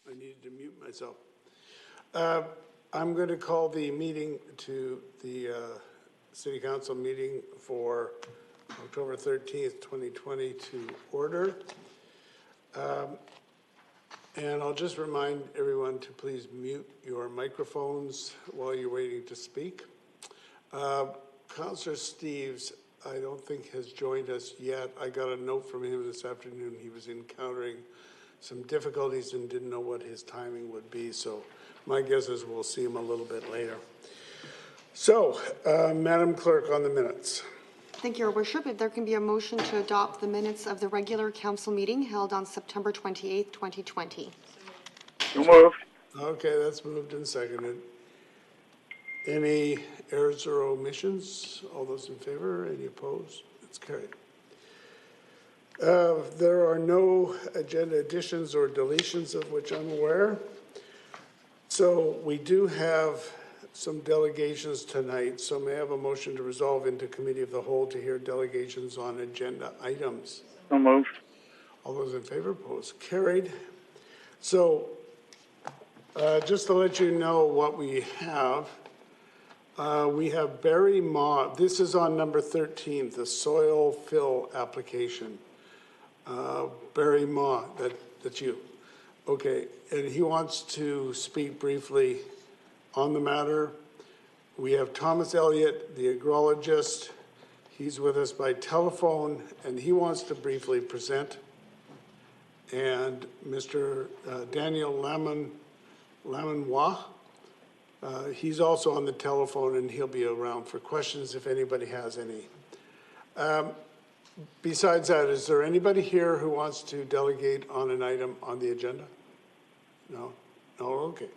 I needed to mute myself. I'm going to call the meeting to the City Council meeting for October 13th, 2020 to order. And I'll just remind everyone to please mute your microphones while you're waiting to speak. Councillor Steves, I don't think has joined us yet. I got a note from him this afternoon. He was encountering some difficulties and didn't know what his timing would be. So my guess is we'll see him a little bit later. So, Madam Clerk, on the minutes. Thank you, Your Worship. If there can be a motion to adopt the minutes of the regular council meeting held on September 28th, 2020. So moved. Okay, that's moved and seconded. Any errors or omissions? All those in favor? Any opposed? It's carried. There are no agenda additions or deletions of which I'm aware. So we do have some delegations tonight. So may I have a motion to resolve into committee of the whole to hear delegations on agenda items? So moved. All those in favor? Opposed? Carried. So just to let you know what we have Barry Ma. This is on number 13, the soil fill application. Barry Ma, that's you. Okay, and he wants to speak briefly on the matter. We have Thomas Elliott, the agrologist. He's with us by telephone, and he wants to briefly present. And Mr. Daniel Lamenois, he's also on the telephone, and he'll be around for questions if anybody has any. Besides that, is there anybody here who wants to delegate on an item on the agenda? No? No? Okay.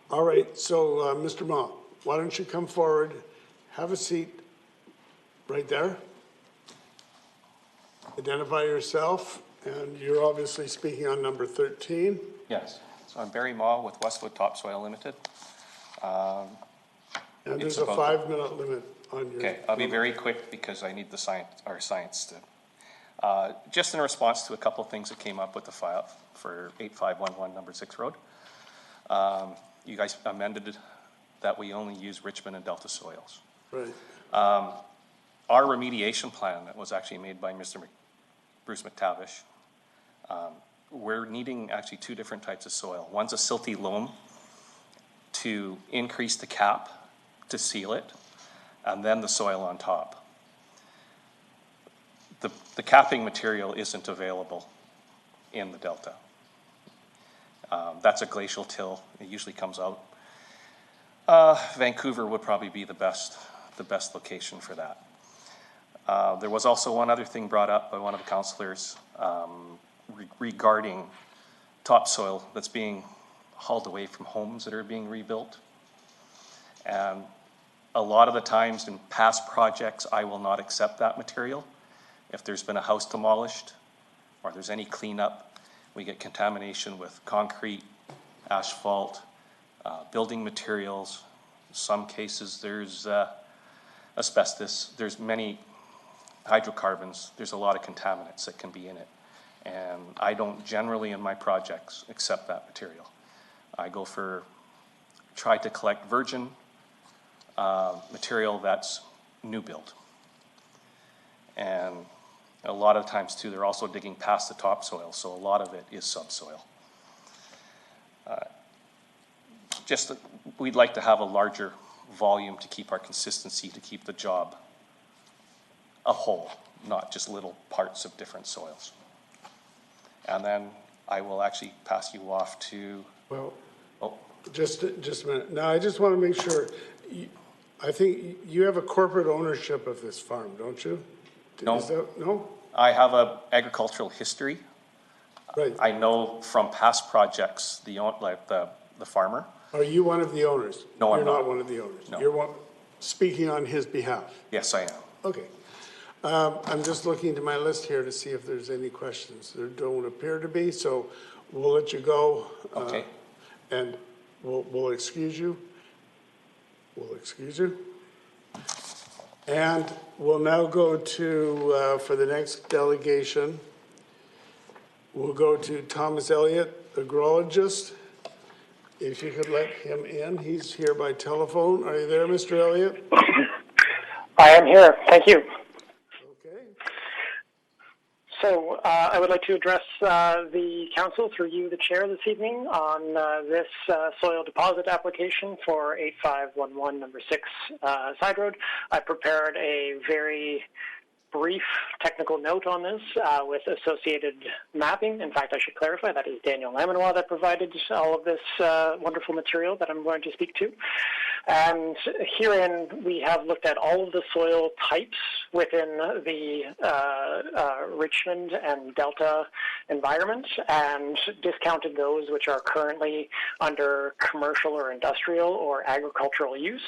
All right. So, Mr. Ma, why don't you come forward, have a seat right there, identify yourself, and you're obviously speaking on number 13. Yes. So I'm Barry Ma with Westwood Topsoil Limited. And there's a 5-minute limit on your... Okay, I'll be very quick because I need the science to... just in response to a couple of things that came up with the file for 8511 number 6 road. You guys amended that we only use Richmond and Delta soils. Right. Our remediation plan that was actually made by Mr. Bruce McTavish, we're needing actually 2 different types of soil. One's a silty loam to increase the cap to seal it, and then the soil on top. The capping material isn't available in the Delta. That's a glacial till. It usually comes out. Vancouver would probably be the best location for that. There was also one other thing brought up by one of the councillors regarding topsoil that's being hauled away from homes that are being rebuilt. And a lot of the times in past projects, I will not accept that material. If there's been a house demolished or there's any cleanup, we get contamination with concrete, asphalt, building materials. In some cases, there's asbestos. There's many hydrocarbons. There's a lot of contaminants that can be in it. And I don't generally in my projects accept that material. I go for, try to collect virgin material that's new build. And a lot of times too, they're also digging past the topsoil, so a lot of it is subsoil. We'd like to have a larger volume to keep our consistency, to keep the job a whole, not just little parts of different soils. And then I will actually pass you off to... Well, just a minute. Now, I just want to make sure. I think you have a corporate ownership of this farm, don't you? No. No? I have a agricultural history. Right. I know from past projects, the farmer. Are you one of the owners? No, I'm not. You're not one of the owners? No. You're speaking on his behalf? Yes, I am. Okay. I'm just looking to my list here to see if there's any questions. There don't appear to be, so we'll let you go. Okay. And we'll excuse you. We'll excuse you. And we'll now go to, for the next delegation, We'll go to Thomas Elliott, agrologist. If you could let him in, he's here by telephone. Are you there, Mr. Elliott? I am here. Thank you. Okay. So I would like to address the council through you, the chair, this evening on this soil deposit application for 8511 number 6 Side Road. I prepared a very brief technical note on this with associated mapping. In fact, I should clarify that is Daniel Lamenois that provided all of this wonderful material that I'm going to speak to. And herein, we have looked at all of the soil types within the Richmond and Delta environment and discounted those which are currently under commercial or industrial or agricultural use,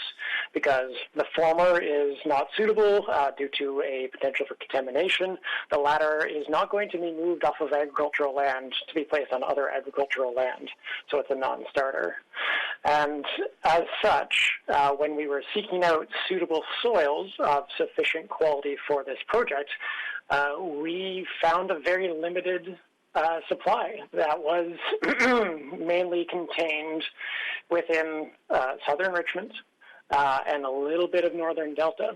because the former is not suitable due to a potential for contamination. The latter is not going to be moved off of agricultural land to be placed on other agricultural land, so it's a non-starter. And as such, when we were seeking out suitable soils of sufficient quality for this project, we found a very limited supply that was mainly contained within southern Richmond and a little bit of northern Delta.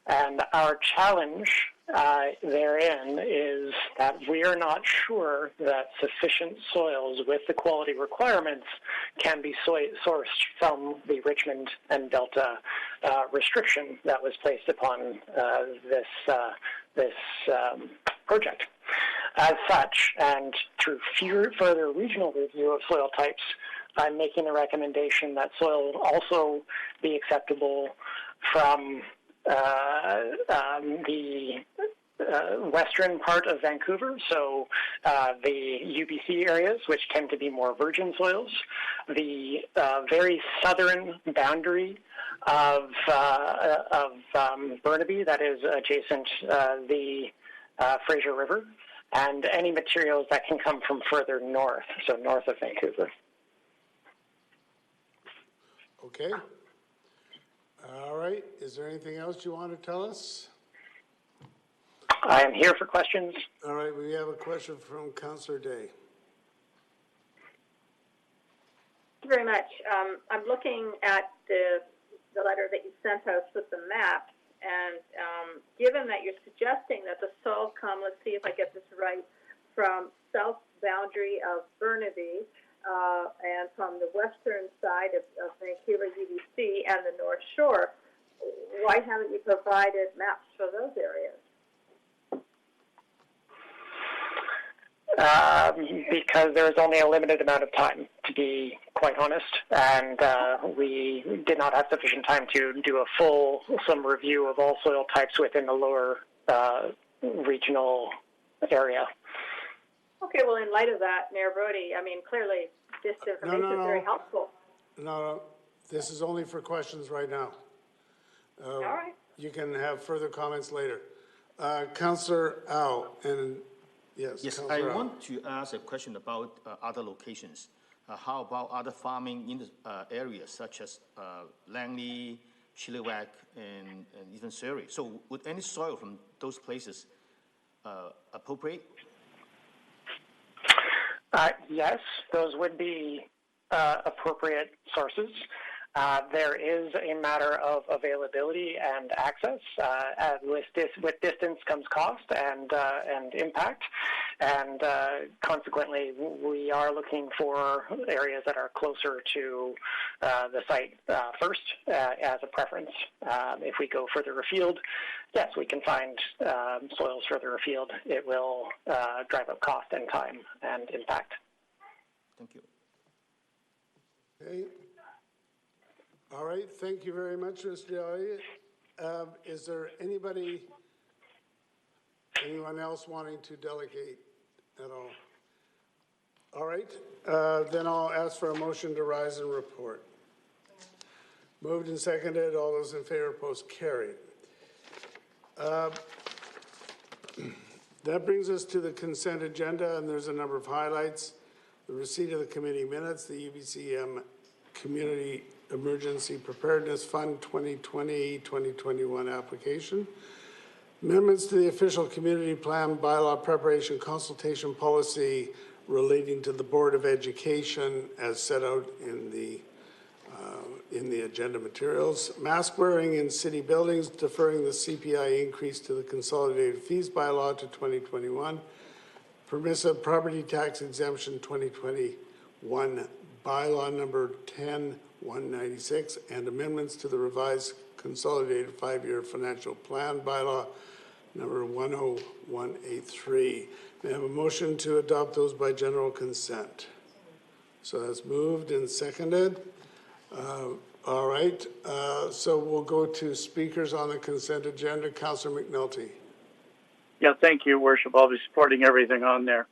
And our challenge therein is that we are not sure that sufficient soils with the quality requirements can be sourced from the Richmond and Delta restriction that was placed upon this project. As such, and through further regional review of soil types, I'm making a recommendation that soil also be acceptable from the western part of Vancouver, so the UBC areas, which tend to be more virgin soils, the very southern boundary of Burnaby that is adjacent the Fraser River, and any materials that can come from further north, so north of Vancouver. Okay. All right. Is there anything else you want to tell us? I am here for questions. All right. We have a question from Councillor Day. Thank you very much. I'm looking at the letter that you sent us with the map, and given that you're suggesting that the soil come, let's see if I get this right, from south boundary of Burnaby and from the western side of Vancouver UBC and the North Shore, why haven't you provided maps for those areas? Because there's only a limited amount of time, to be quite honest, and we did not have sufficient time to do a fulsome review of all soil types within the lower regional area. Okay, well, in light of that, Mayor Brody, I mean, clearly this information is very helpful. No, this is only for questions right now. All right. You can have further comments later. Councillor Au, and yes, I want to ask a question about other locations. How about other farming in the areas such as Langley, Chilliwack, and even Surrey? So would any soil from those places appropriate? Yes, those would be appropriate sources. There is a matter of availability and access. With distance comes cost and impact, and consequently, we are looking for areas that are closer to the site first as a preference. If we go further afield, yes, we can find soils further afield. It will drive up cost and time and impact. Thank you. Okay. All right, thank you very much, Mr. Elliott. Is there anyone else wanting to delegate at all? All right, then I'll ask for a motion to rise and report. Moved and seconded, all those in favor, post carried. That brings us to the consent agenda, and there's a number of highlights. The receipt of the committee minutes, the UBCM Community Emergency Preparedness Fund 2020-2021 application, Amendments to the official community plan bylaw preparation consultation policy relating to the Board of Education as set out in the agenda materials. Mask wearing in city buildings, deferring the CPI increase to the consolidated fees bylaw to 2021. Permissive property tax exemption 2021 bylaw number 10196 and amendments to the revised consolidated 5-year financial plan bylaw number 10183. May I have a motion to adopt those by general consent? So that's moved and seconded. All right, so we'll go to speakers on the consent agenda. Councillor McNulty. Yeah, thank you, Worship. I'll be supporting everything on there.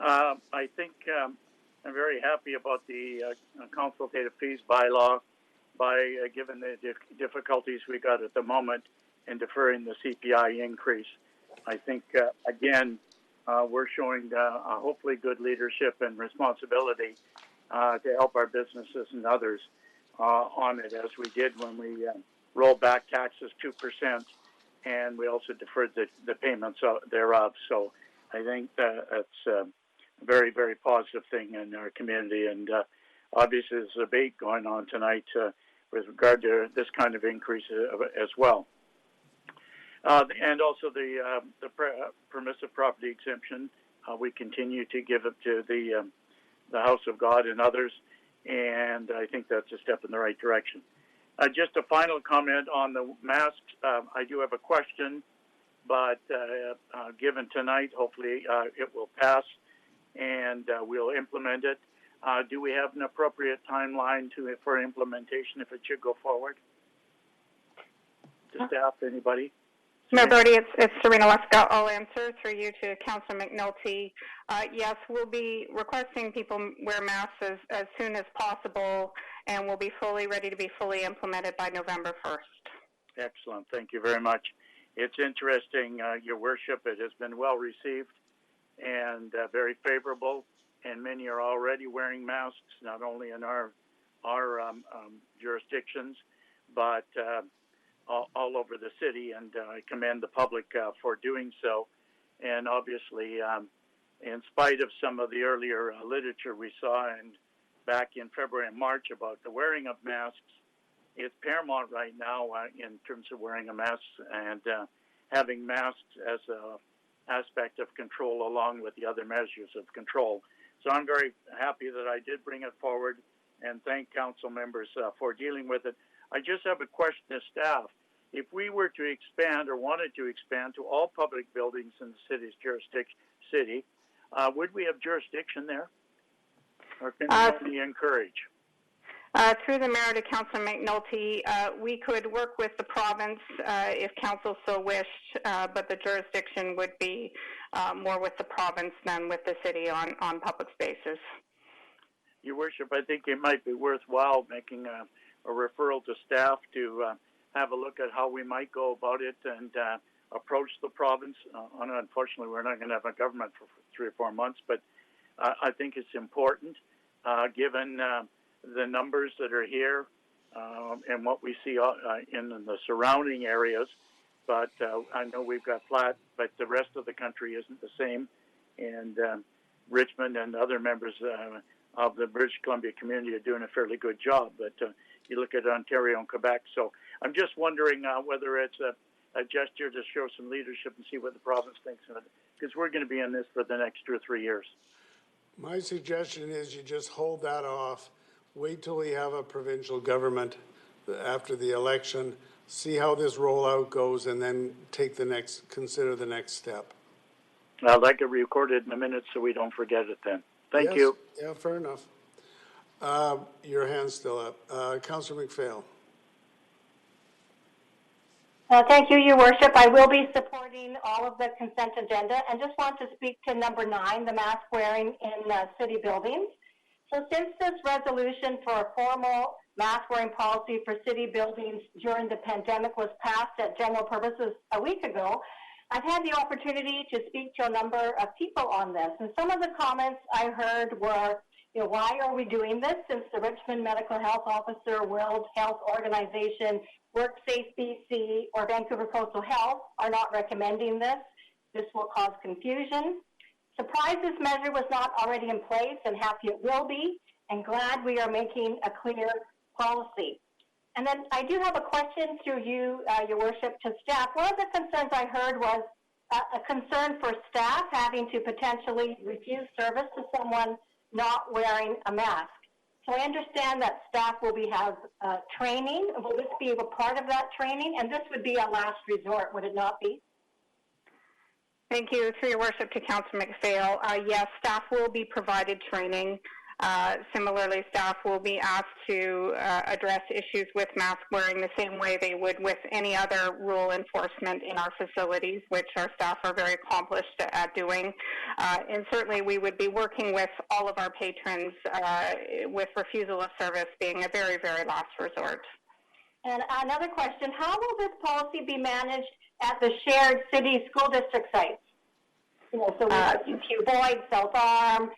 I think I'm very happy about the consultative fees bylaw by given the difficulties we got at the moment in deferring the CPI increase. I think, again, we're showing hopefully good leadership and responsibility to help our businesses and others on it, as we did when we rolled back taxes 2%, and we also deferred the payments thereof. So I think that's a very, very positive thing in our community, and obviously there's a debate going on tonight with regard to this kind of increase as well. And also the permissive property exemption, we continue to give it to the House of God and others, and I think that's a step in the right direction. Just a final comment on the masks. I do have a question, but given tonight, hopefully it will pass and we'll implement it. Do we have an appropriate timeline for implementation if it should go forward? To staff, anybody? Mayor Brody, it's Serena Leska. I'll answer through you to Councillor McNulty. Yes, we'll be requesting people wear masks as soon as possible, and we'll be ready to be fully implemented by November 1st. Excellent. Thank you very much. It's interesting, Your Worship. It has been well received and very favorable, and many are already wearing masks, not only in our jurisdictions, but all over the city, and I commend the public for doing so. And obviously, in spite of some of the earlier literature we saw back in February and March about the wearing of masks, it's paramount right now in terms of wearing a mask and having masks as an aspect of control along with the other measures of control. So I'm very happy that I did bring it forward and thank council members for dealing with it. I just have a question to staff. If we were to expand or wanted to expand to all public buildings in the city's jurisdiction, would we have jurisdiction there? Or can we only encourage? Through the mayor to Councillor McNulty, we could work with the province if council so wished, but the jurisdiction would be more with the province than with the city on public spaces. Your Worship, I think it might be worthwhile making a referral to staff to have a look at how we might go about it and approach the province. Unfortunately, we're not going to have a government for 3 or 4 months, but I think it's important given the numbers that are here and what we see in the surrounding areas. But I know we've got flat, but the rest of the country isn't the same. And Richmond and other members of the British Columbia community are doing a fairly good job. But you look at Ontario and Quebec. So I'm just wondering whether it's a gesture to show some leadership and see what the province thinks of it, because we're going to be in this for the next 2 or 3 years. My suggestion is you just hold that off. Wait till we have a provincial government after the election, see how this rollout goes, and then consider the next step. I'd like it recorded in a minute so we don't forget it then. Thank you. Yeah, fair enough. Your hand's still up. Councillor McPhail. Thank you, Your Worship. I will be supporting all of the consent agenda and just want to speak to number 9, the mask wearing in city buildings. So since this resolution for a formal mask wearing policy for city buildings during the pandemic was passed at general purposes a week ago, I've had the opportunity to speak to a number of people on this. And some of the comments I heard were, Why are we doing this? Since the Richmond Medical Health Officer, World Health Organization, WorkSafe BC, or Vancouver Coastal Health are not recommending this. This will cause confusion. Surprised this measure was not already in place, and happy it will be, and glad we are making a clear policy. And then I do have a question through you, Your Worship, to staff. One of the concerns I heard was a concern for staff having to potentially refuse service to someone not wearing a mask. So I understand that staff will have training. Will this be a part of that training? And this would be a last resort, would it not be? Thank you. Through Your Worship to Councillor McPhail. Yes, staff will be provided training. Similarly, staff will be asked to address issues with mask wearing the same way they would with any other rule enforcement in our facilities, which our staff are very accomplished at doing. And certainly we would be working with all of our patrons with refusal of service being a very, very last resort. And another question, how will this policy be managed at the shared city school district sites? So we have Hugh Boyd, South Arm,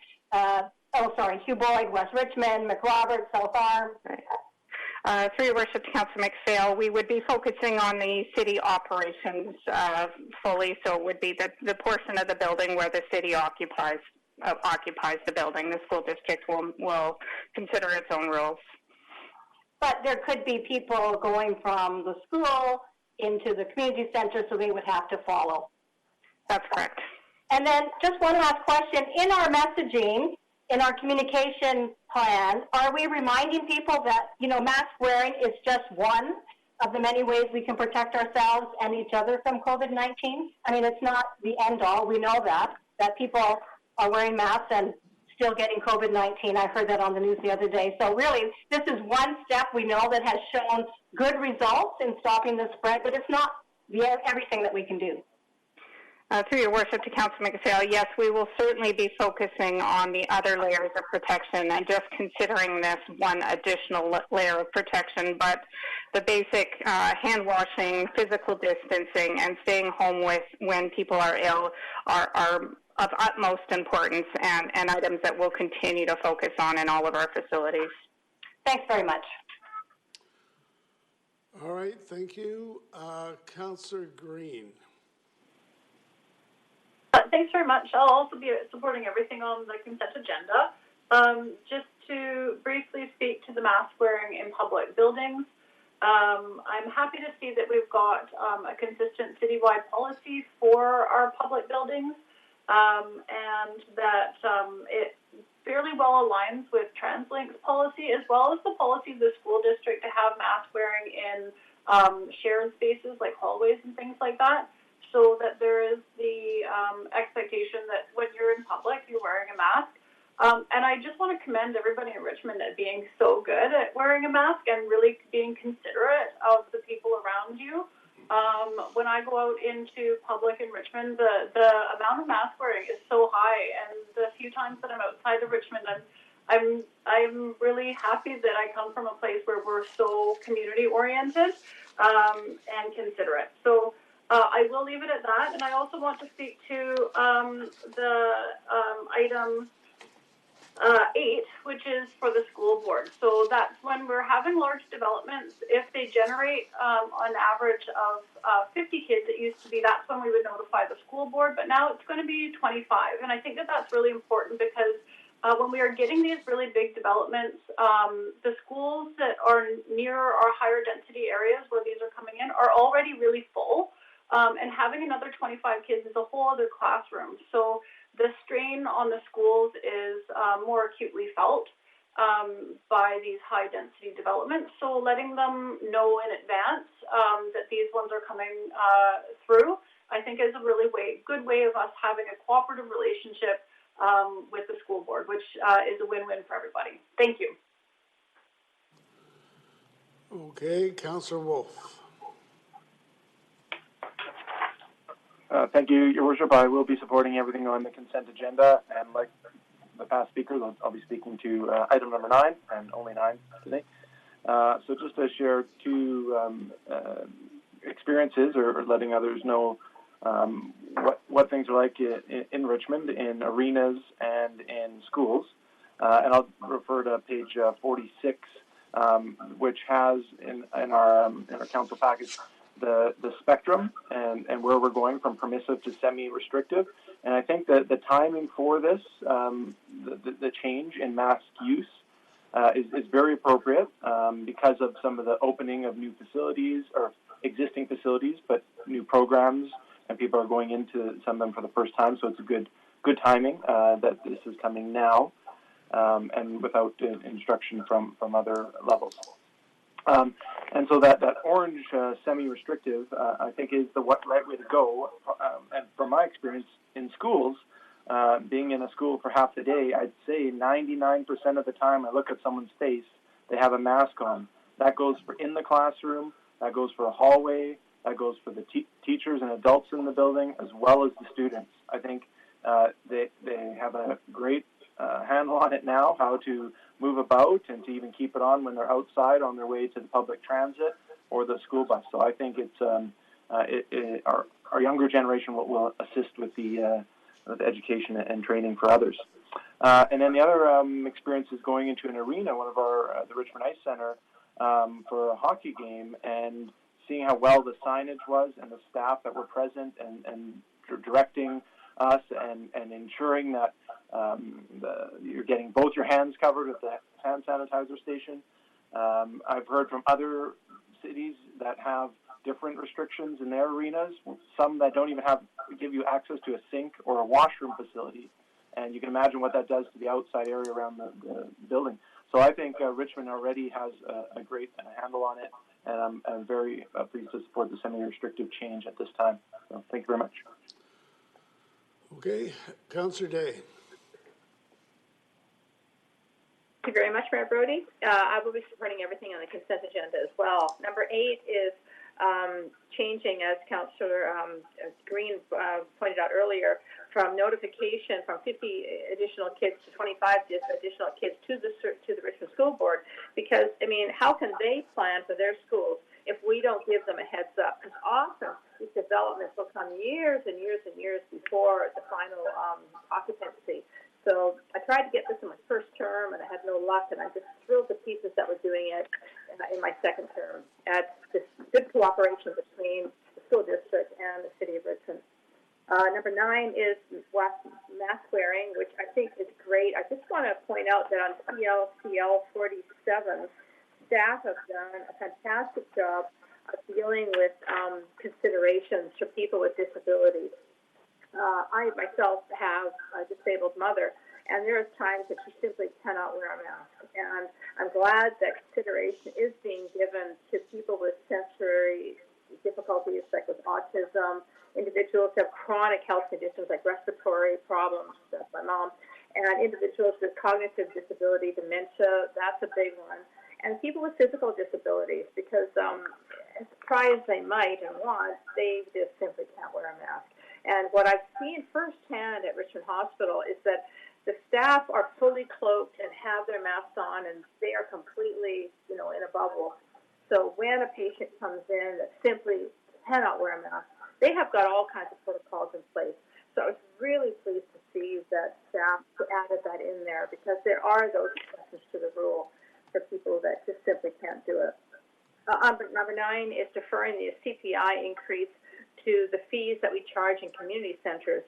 Hugh Boyd, West Richmond, McRoberts, South Arm. Right. Through Your Worship to Councillor McPhail, we would be focusing on the city operations fully, so it would be the portion of the building where the city occupies the building. The school district will consider its own rules. But there could be people going from the school into the community center, so they would have to follow. That's correct. And then just one last question. In our messaging, in our communication plan, are we reminding people that, mask wearing is just one of the many ways we can protect ourselves and each other from COVID-19? I mean, it's not the end all. We know that people are wearing masks and still getting COVID-19. I heard that on the news the other day. So really, this is one step we know that has shown good results in stopping the spread, but it's not everything that we can do. Through Your Worship to Councillor McPhail, yes, we will certainly be focusing on the other layers of protection and just considering this one additional layer of protection. But the basic hand washing, physical distancing, and staying home when people are ill are of utmost importance and items that we'll continue to focus on in all of our facilities. Thanks very much. All right, thank you. Councillor Green. Thanks very much. I'll also be supporting everything on the consent agenda. Just to briefly speak to the mask wearing in public buildings, I'm happy to see that we've got a consistent citywide policy for our public buildings, and that it fairly well aligns with TransLink's policy as well as the policy of the school district to have mask wearing in shared spaces like hallways and things like that, so that there is the expectation that when you're in public, you're wearing a mask. And I just want to commend everybody in Richmond at being so good at wearing a mask and really being considerate of the people around you. When I go out into public in Richmond, the amount of mask wearing is so high, and the few times that I'm outside of Richmond, I'm really happy that I come from a place where we're so community oriented and considerate. So I will leave it at that, and I also want to speak to the item 8, which is for the school board. So that's when we're having large developments. If they generate an average of 50 kids, it used to be that's when we would notify the school board, but now it's going to be 25. And I think that that's really important because when we are getting these really big developments, the schools that are near our higher density areas where these are coming in are already really full. And having another 25 kids is a whole other classroom. So the strain on the schools is more acutely felt by these high density developments. So letting them know in advance that these ones are coming through, I think is a really good way of us having a cooperative relationship with the school board, which is a win-win for everybody. Thank you. Okay, Councillor Wolf. Thank you, Your Worship. I will be supporting everything on the consent agenda, and like the past speakers, I'll be speaking to item number 9, and only 9 today. So just to share 2 experiences, or letting others know what things are like in Richmond, in arenas and in schools. And I'll refer to page 46, which has in our council package the spectrum and where we're going from permissive to semi-restrictive. And I think that the timing for this, the change in mask use, is very appropriate because of some of the opening of new facilities or existing facilities, but new programs, and people are going into some of them for the first time. So it's a good timing that this is coming now, and without instruction from other levels. And so that orange semi-restrictive, I think, is the right way to go. And from my experience in schools, being in a school for half the day, I'd say 99% of the time I look at someone's face, they have a mask on. That goes for in the classroom, that goes for a hallway, that goes for the teachers and adults in the building, as well as the students. I think they have a great handle on it now, how to move about and to even keep it on when they're outside on their way to the public transit or the school bus. So I think it's our younger generation will assist with the education and training for others. And then the other experience is going into an arena, one of our the Richmond Ice Center, for a hockey game, and seeing how well the signage was and the staff that were present and directing us and ensuring that you're getting both your hands covered with the hand sanitizer station. I've heard from other cities that have different restrictions in their arenas, some that don't even give you access to a sink or a washroom facility. And you can imagine what that does to the outside area around the building. So I think Richmond already has a great handle on it, and I'm very pleased to support the semi-restrictive change at this time. So thank you very much. Okay, Councillor Day. Thank you very much, Mayor Brody. I will be supporting everything on the consent agenda as well. Number 8 is changing, as Councillor Green pointed out earlier, from notification from 50 additional kids to 25 additional kids to the Richmond School Board, because, I mean, how can they plan for their schools if we don't give them a heads up? Because often these developments will come years and years and years before the final occupancy. So I tried to get this in my first term, and I had no luck, and I'm just thrilled to pieces that we're doing it in my second term. It's this good cooperation between the school district and the city of Richmond. Number 9 is mask wearing, which I think is great. I just want to point out that on CL 47, staff have done a fantastic job of dealing with considerations for people with disabilities. I myself have a disabled mother, and there are times that she simply cannot wear a mask. And I'm glad that consideration is being given to people with sensory difficulties, like with autism, individuals who have chronic health conditions like respiratory problems, that's my mom, and individuals with cognitive disability, dementia, that's a big one, and people with physical disabilities, because as try as they might and want, they just simply can't wear a mask. And what I've seen firsthand at Richmond Hospital is that the staff are fully cloaked and have their masks on, and they are completely, in a bubble. So when a patient comes in that simply cannot wear a mask, they have got all kinds of protocols in place. So I was really pleased to see that staff added that in there, because there are those exceptions to the rule for people that just simply can't do it. Number 9 is deferring the CPI increase to the fees that we charge in community centers.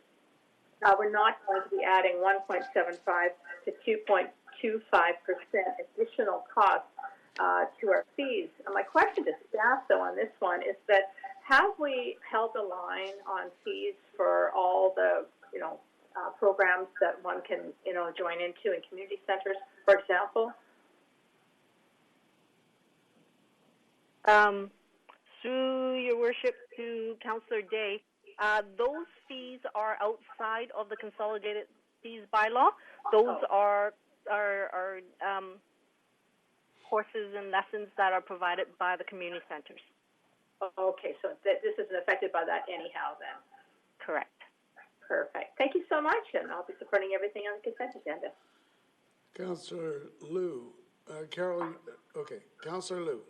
We're not going to be adding 1.75 to 2.25% additional costs to our fees. My question to staff, though, on this one is that have we held the line on fees for all the, programs that one can, join into in community centers, for example? Through your worship to Councillor Day, those fees are outside of the consolidated fees bylaw. Those are courses and lessons that are provided by the community centers. Okay, so this isn't affected by that anyhow then? Correct. Perfect. Thank you so much, and I'll be supporting everything on the consent agenda. Councillor Liu. Carol, okay. Councillor Liu.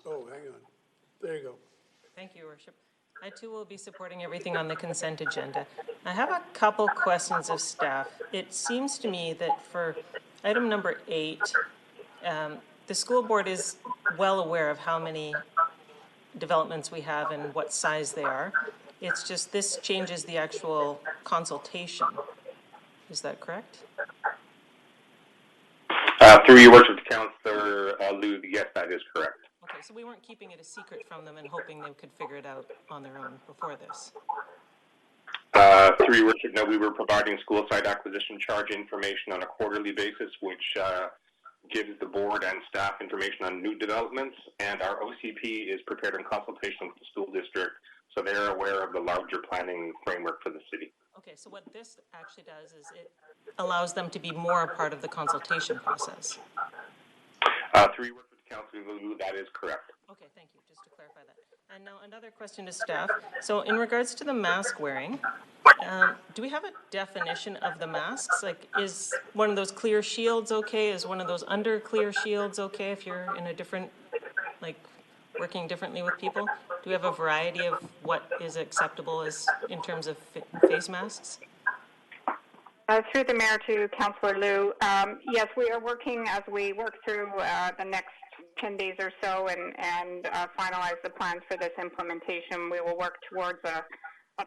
Oh, hang on. There you go. Thank you, Your Worship. I too will be supporting everything on the consent agenda. I have a couple questions of staff. It seems to me that for item number 8, the school board is well aware of how many developments we have and what size they are. It's just this changes the actual consultation. Is that correct? Through your worship, Councillor Liu, yes, that is correct. Okay, so we weren't keeping it a secret from them and hoping they could figure it out on their own before this. Through your worship, no, we were providing school site acquisition charge information on a quarterly basis, which gives the board and staff information on new developments, and our OCP is prepared in consultation with the school district, so they're aware of the larger planning framework for the city. Okay, so what this actually does is it allows them to be more a part of the consultation process. Through your worship, Councillor Liu, that is correct. Okay, thank you, just to clarify that. And now another question to staff. So in regards to the mask wearing, do we have a definition of the masks? Like, is one of those clear shields okay? Is one of those under clear shields okay if you're in a different, like, working differently with people? Do we have a variety of what is acceptable as in terms of face masks? Through the mayor to Councillor Liu, yes, we are working as we work through the next 10 days or so and finalize the plans for this implementation. We will work towards a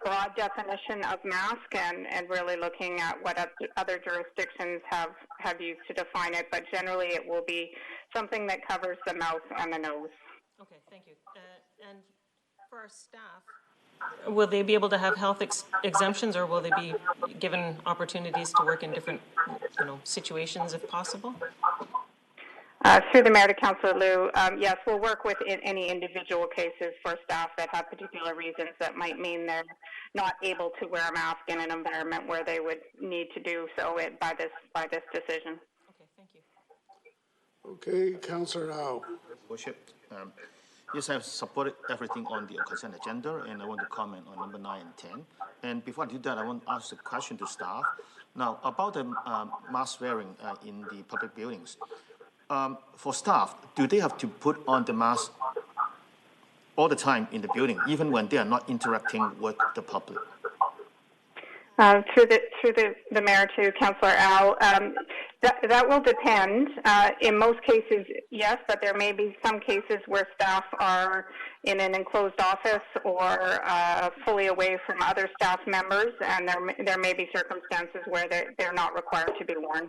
broad definition of mask and really looking at what other jurisdictions have used to define it, but generally it will be something that covers the mouth and the nose. Okay, thank you. And for our staff, will they be able to have health exemptions, or will they be given opportunities to work in different, situations if possible? Through the mayor to Councillor Liu, yes, we'll work with any individual cases for staff that have particular reasons that might mean they're not able to wear a mask in an environment where they would need to do so by this decision. Okay, thank you. Okay, Councillor Howe. Worship, yes, I have supported everything on the consent agenda, and I want to comment on number 9 and 10. And before I do that, I want to ask a question to staff. Now, about the mask wearing in the public buildings. For staff, do they have to put on the mask all the time in the building, even when they are not interacting with the public? Through the mayor to Councillor Al, that will depend. In most cases, yes, but there may be some cases where staff are in an enclosed office or fully away from other staff members, and there may be circumstances where they're not required to be worn.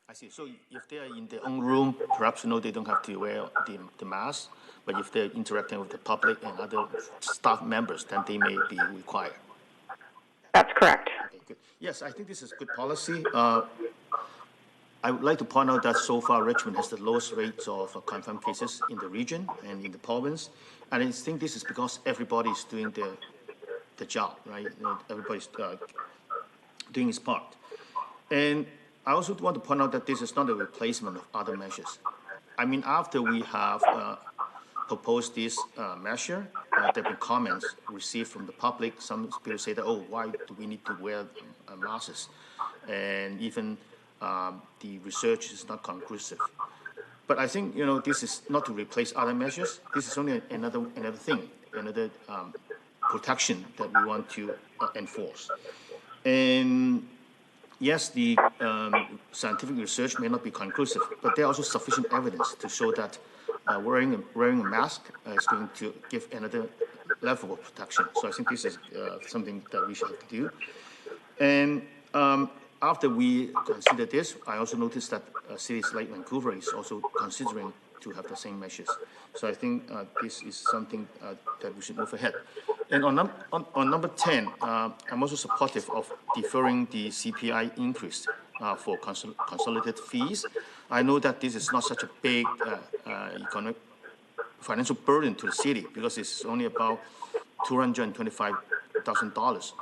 I see. So if they are in their own room, perhaps they don't have to wear the mask, but if they're interacting with the public and other staff members, then they may be required. That's correct. Okay, good. Yes, I think this is good policy. I would like to point out that so far Richmond has the lowest rates of confirmed cases in the region and in the province, and I think this is because everybody is doing the job, right? Everybody's doing his part. And I also want to point out that this is not a replacement of other measures. I mean, after we have proposed this measure, there have been comments received from the public. Some people say that, oh, why do we need to wear masks? And even the research is not conclusive. But I think, this is not to replace other measures. This is only another thing, another protection that we want to enforce. And yes, the scientific research may not be conclusive, but there are also sufficient evidence to show that wearing a mask is going to give another level of protection. So I think this is something that we should have to do. And after we consider this, I also noticed that cities like Vancouver is also considering to have the same measures. So I think this is something that we should move ahead. And on number 10, I'm also supportive of deferring the CPI increase for consolidated fees. I know that this is not such a big economic financial burden to the city because it's only about $225,000.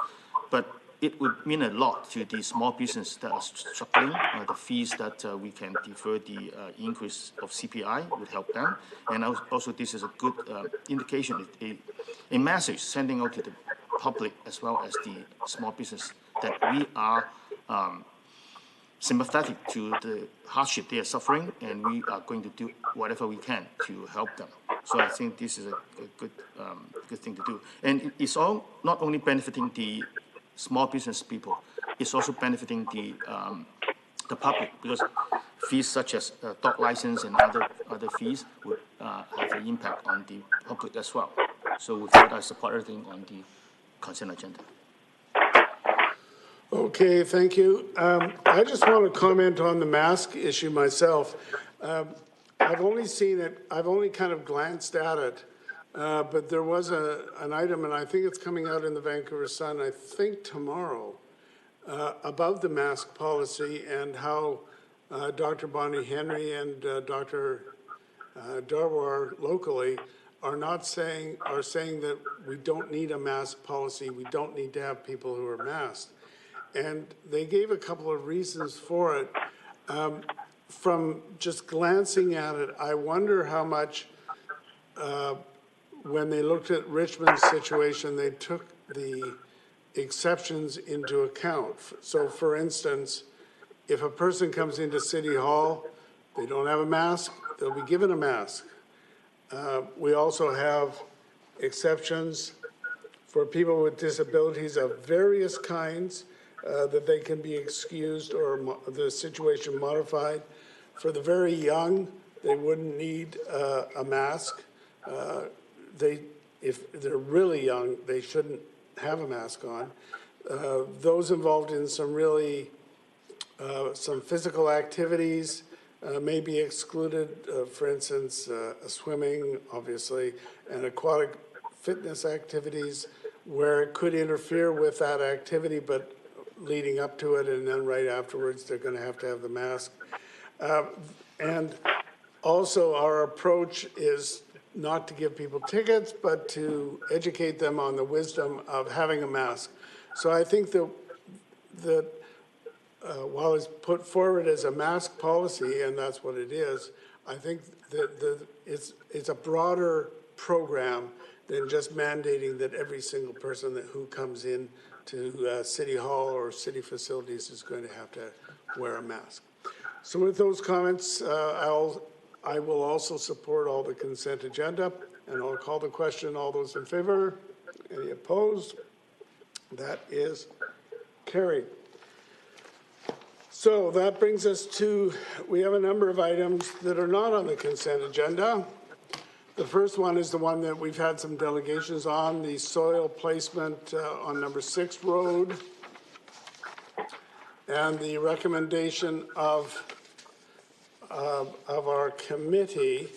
But it would mean a lot to the small business that are struggling. The fees that we can defer the increase of CPI would help them. And also this is a good indication, a message sending out to the public as well as the small business that we are sympathetic to the hardship they are suffering, and we are going to do whatever we can to help them. So I think this is a good, good thing to do. And it's all not only benefiting the small business people, it's also benefiting the public, because fees such as dog license and other fees would have an impact on the public as well. So with that, I support everything on the consent agenda. Okay, thank you. I just want to comment on the mask issue myself. I've only seen it, I've only kind of glanced at it, but there was an item, and I think it's coming out in the Vancouver Sun, I think tomorrow, about the mask policy and how Dr. Bonnie Henry and Dr. Darwar locally are saying that we don't need a mask policy, we don't need to have people who are masked. And they gave a couple of reasons for it. From just glancing at it, I wonder how much, when they looked at Richmond's situation, they took the exceptions into account. So for instance, if a person comes into City Hall, they don't have a mask, they'll be given a mask. We also have exceptions for people with disabilities of various kinds, that they can be excused or the situation modified. For the very young, they wouldn't need a mask. If they're really young, they shouldn't have a mask on. Those involved in some physical activities may be excluded, for instance, swimming, obviously, and aquatic fitness activities where it could interfere with that activity, but leading up to it and then right afterwards, they're going to have the mask. And also our approach is not to give people tickets, but to educate them on the wisdom of having a mask. So I think that while it's put forward as a mask policy, and that's what it is, I think that it's a broader program than just mandating that every single person who comes in to City Hall or city facilities is going to have to wear a mask. So with those comments, I will also support all the consent agenda, and I'll call the question. All those in favor? Any opposed? That is carried. So that brings us to, we have a number of items that are not on the consent agenda. The first one is the one that we've had some delegations on, the soil placement on number 6 Road. And the recommendation of our committee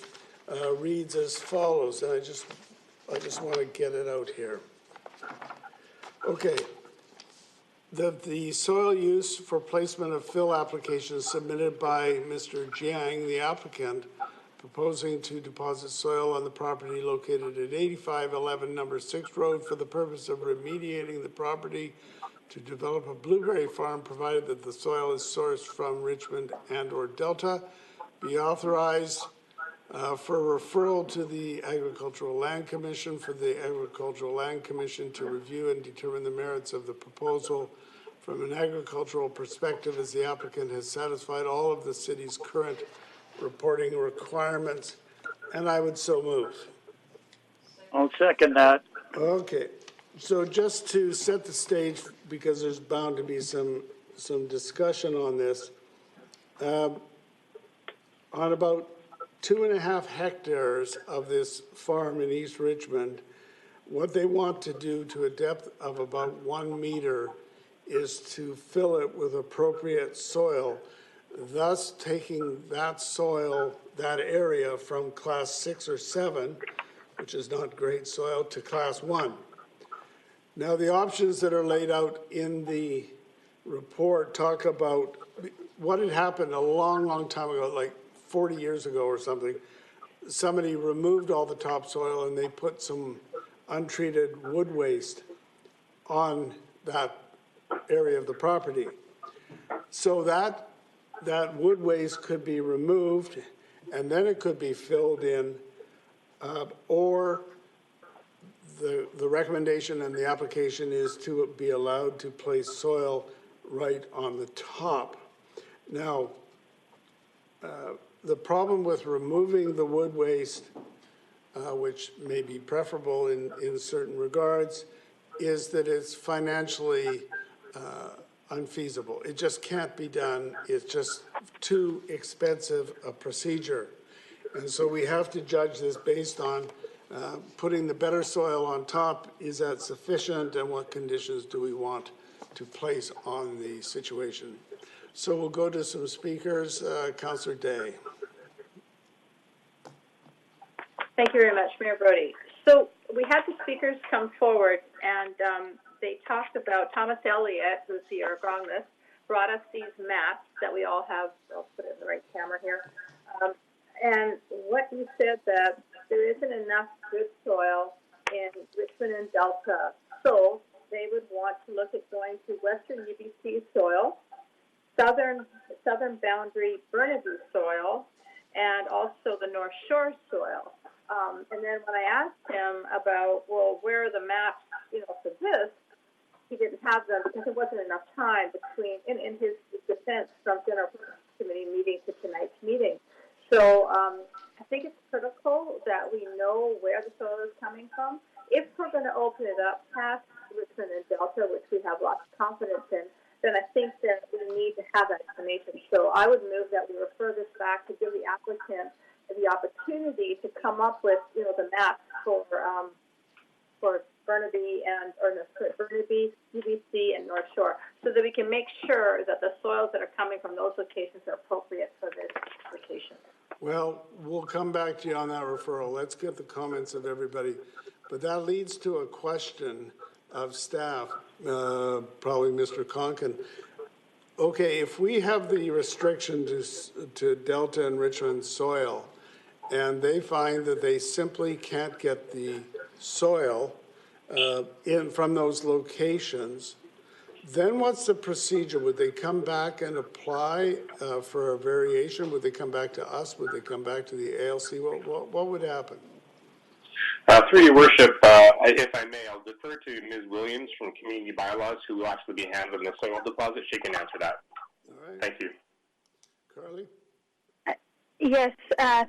reads as follows. And I just want to get it out here. Okay. The soil use for placement of fill applications submitted by Mr. Jiang, the applicant, proposing to deposit soil on the property located at 8511 number 6 Road for the purpose of remediating the property to develop a blueberry farm, provided that the soil is sourced from Richmond and or Delta, be authorized for referral to the Agricultural Land Commission for the Agricultural Land Commission to review and determine the merits of the proposal from an agricultural perspective, as the applicant has satisfied all of the city's current reporting requirements, and I would so move. I'll second that. Okay, so just to set the stage, because there's bound to be some discussion on this, on about 2.5 hectares of this farm in East Richmond, what they want to do to a depth of about 1 meter is to fill it with appropriate soil, thus taking that soil, that area from class 6 or 7, which is not great soil, to class 1. Now the options that are laid out in the report talk about what had happened a long, long time ago, like 40 years ago or something. Somebody removed all the topsoil and they put some untreated wood waste on that area of the property. So that wood waste could be removed and then it could be filled in, or the recommendation and the application is to be allowed to place soil right on the top. Now, the problem with removing the wood waste which may be preferable in certain regards, is that it's financially unfeasible. It just can't be done. It's just too expensive a procedure. And so we have to judge this based on putting the better soil on top. Is that sufficient, and what conditions do we want to place on the situation? So we'll go to some speakers. Councillor Day. Thank you very much, Mayor Brody. So we had the speakers come forward, and they talked about Thomas Elliott, who's the agronomist, brought us these maps that we all have. I'll put it in the right camera here. And what he said that there isn't enough good soil in Richmond and Delta, so they would want to look at going to Western UBC soil, Southern Boundary Burnaby soil, and also the North Shore soil. And then when I asked him about, well, where are the maps, for this, he didn't have them because there wasn't enough time between, in his defense from General Committee meeting to tonight's meeting. So I think it's critical that we know where the soil is coming from. If we're going to open it up past Richmond and Delta, which we have lots of confidence in, then I think that we need to have that information. So I would move that we refer this back to give the applicant the opportunity to come up with, the maps for Burnaby Burnaby, UBC, and North Shore, so that we can make sure that the soils that are coming from those locations are appropriate for this application. Well, we'll come back to you on that referral. Let's get the comments of everybody. But that leads to a question of staff, probably Mr. Conkin. Okay, if we have the restriction to Delta and Richmond soil, and they find that they simply can't get the soil in from those locations, then what's the procedure? Would they come back and apply for a variation? Would they come back to us? Would they come back to the ALC? What would happen? Through your worship, if I may, I'll defer to Ms. Williams from Community Bylaws, who will actually be handling the soil deposit. She can answer that. All right. Thank you. Carly? Yes,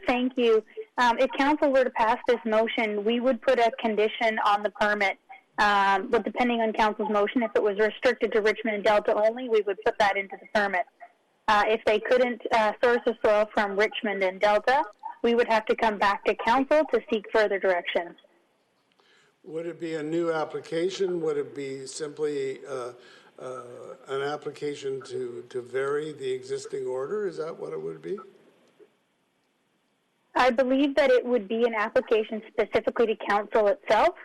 thank you. If council were to pass this motion, we would put a condition on the permit. But depending on council's motion, if it was restricted to Richmond and Delta only, we would put that into the permit. If they couldn't source the soil from Richmond and Delta, we would have to come back to council to seek further directions. Would it be a new application? Would it be simply an application to vary the existing order? Is that what it would be? I believe that it would be an application specifically to council itself,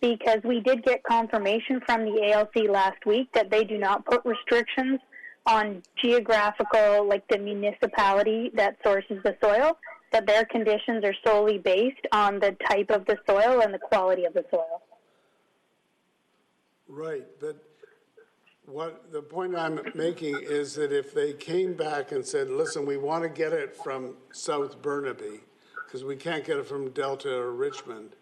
because we did get confirmation from the ALC last week that they do not put restrictions on geographical, like the municipality that sources the soil, that their conditions are solely based on the type of the soil and the quality of the soil. Right, but the point I'm making is that if they came back and said, listen, we want to get it from South Burnaby, because we can't get it from Delta or Richmond,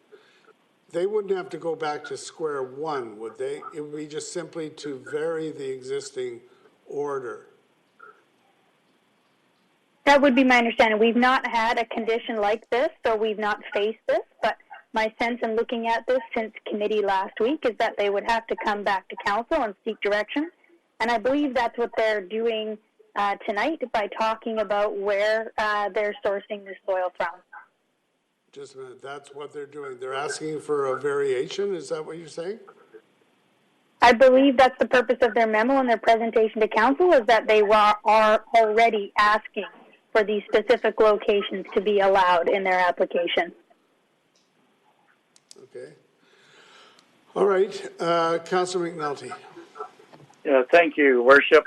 they wouldn't have to go back to square one, would they? It would be just simply to vary the existing order. That would be my understanding. We've not had a condition like this, so we've not faced this, but my sense in looking at this since committee last week is that they would have to come back to council and seek direction. And I believe that's what they're doing tonight by talking about where they're sourcing the soil from. Just a minute, that's what they're doing. They're asking for a variation, is that what you're saying? I believe that's the purpose of their memo and their presentation to council, is that they are already asking for these specific locations to be allowed in their application. Okay. All right, Councillor McNulty. Yeah, thank you, Worship.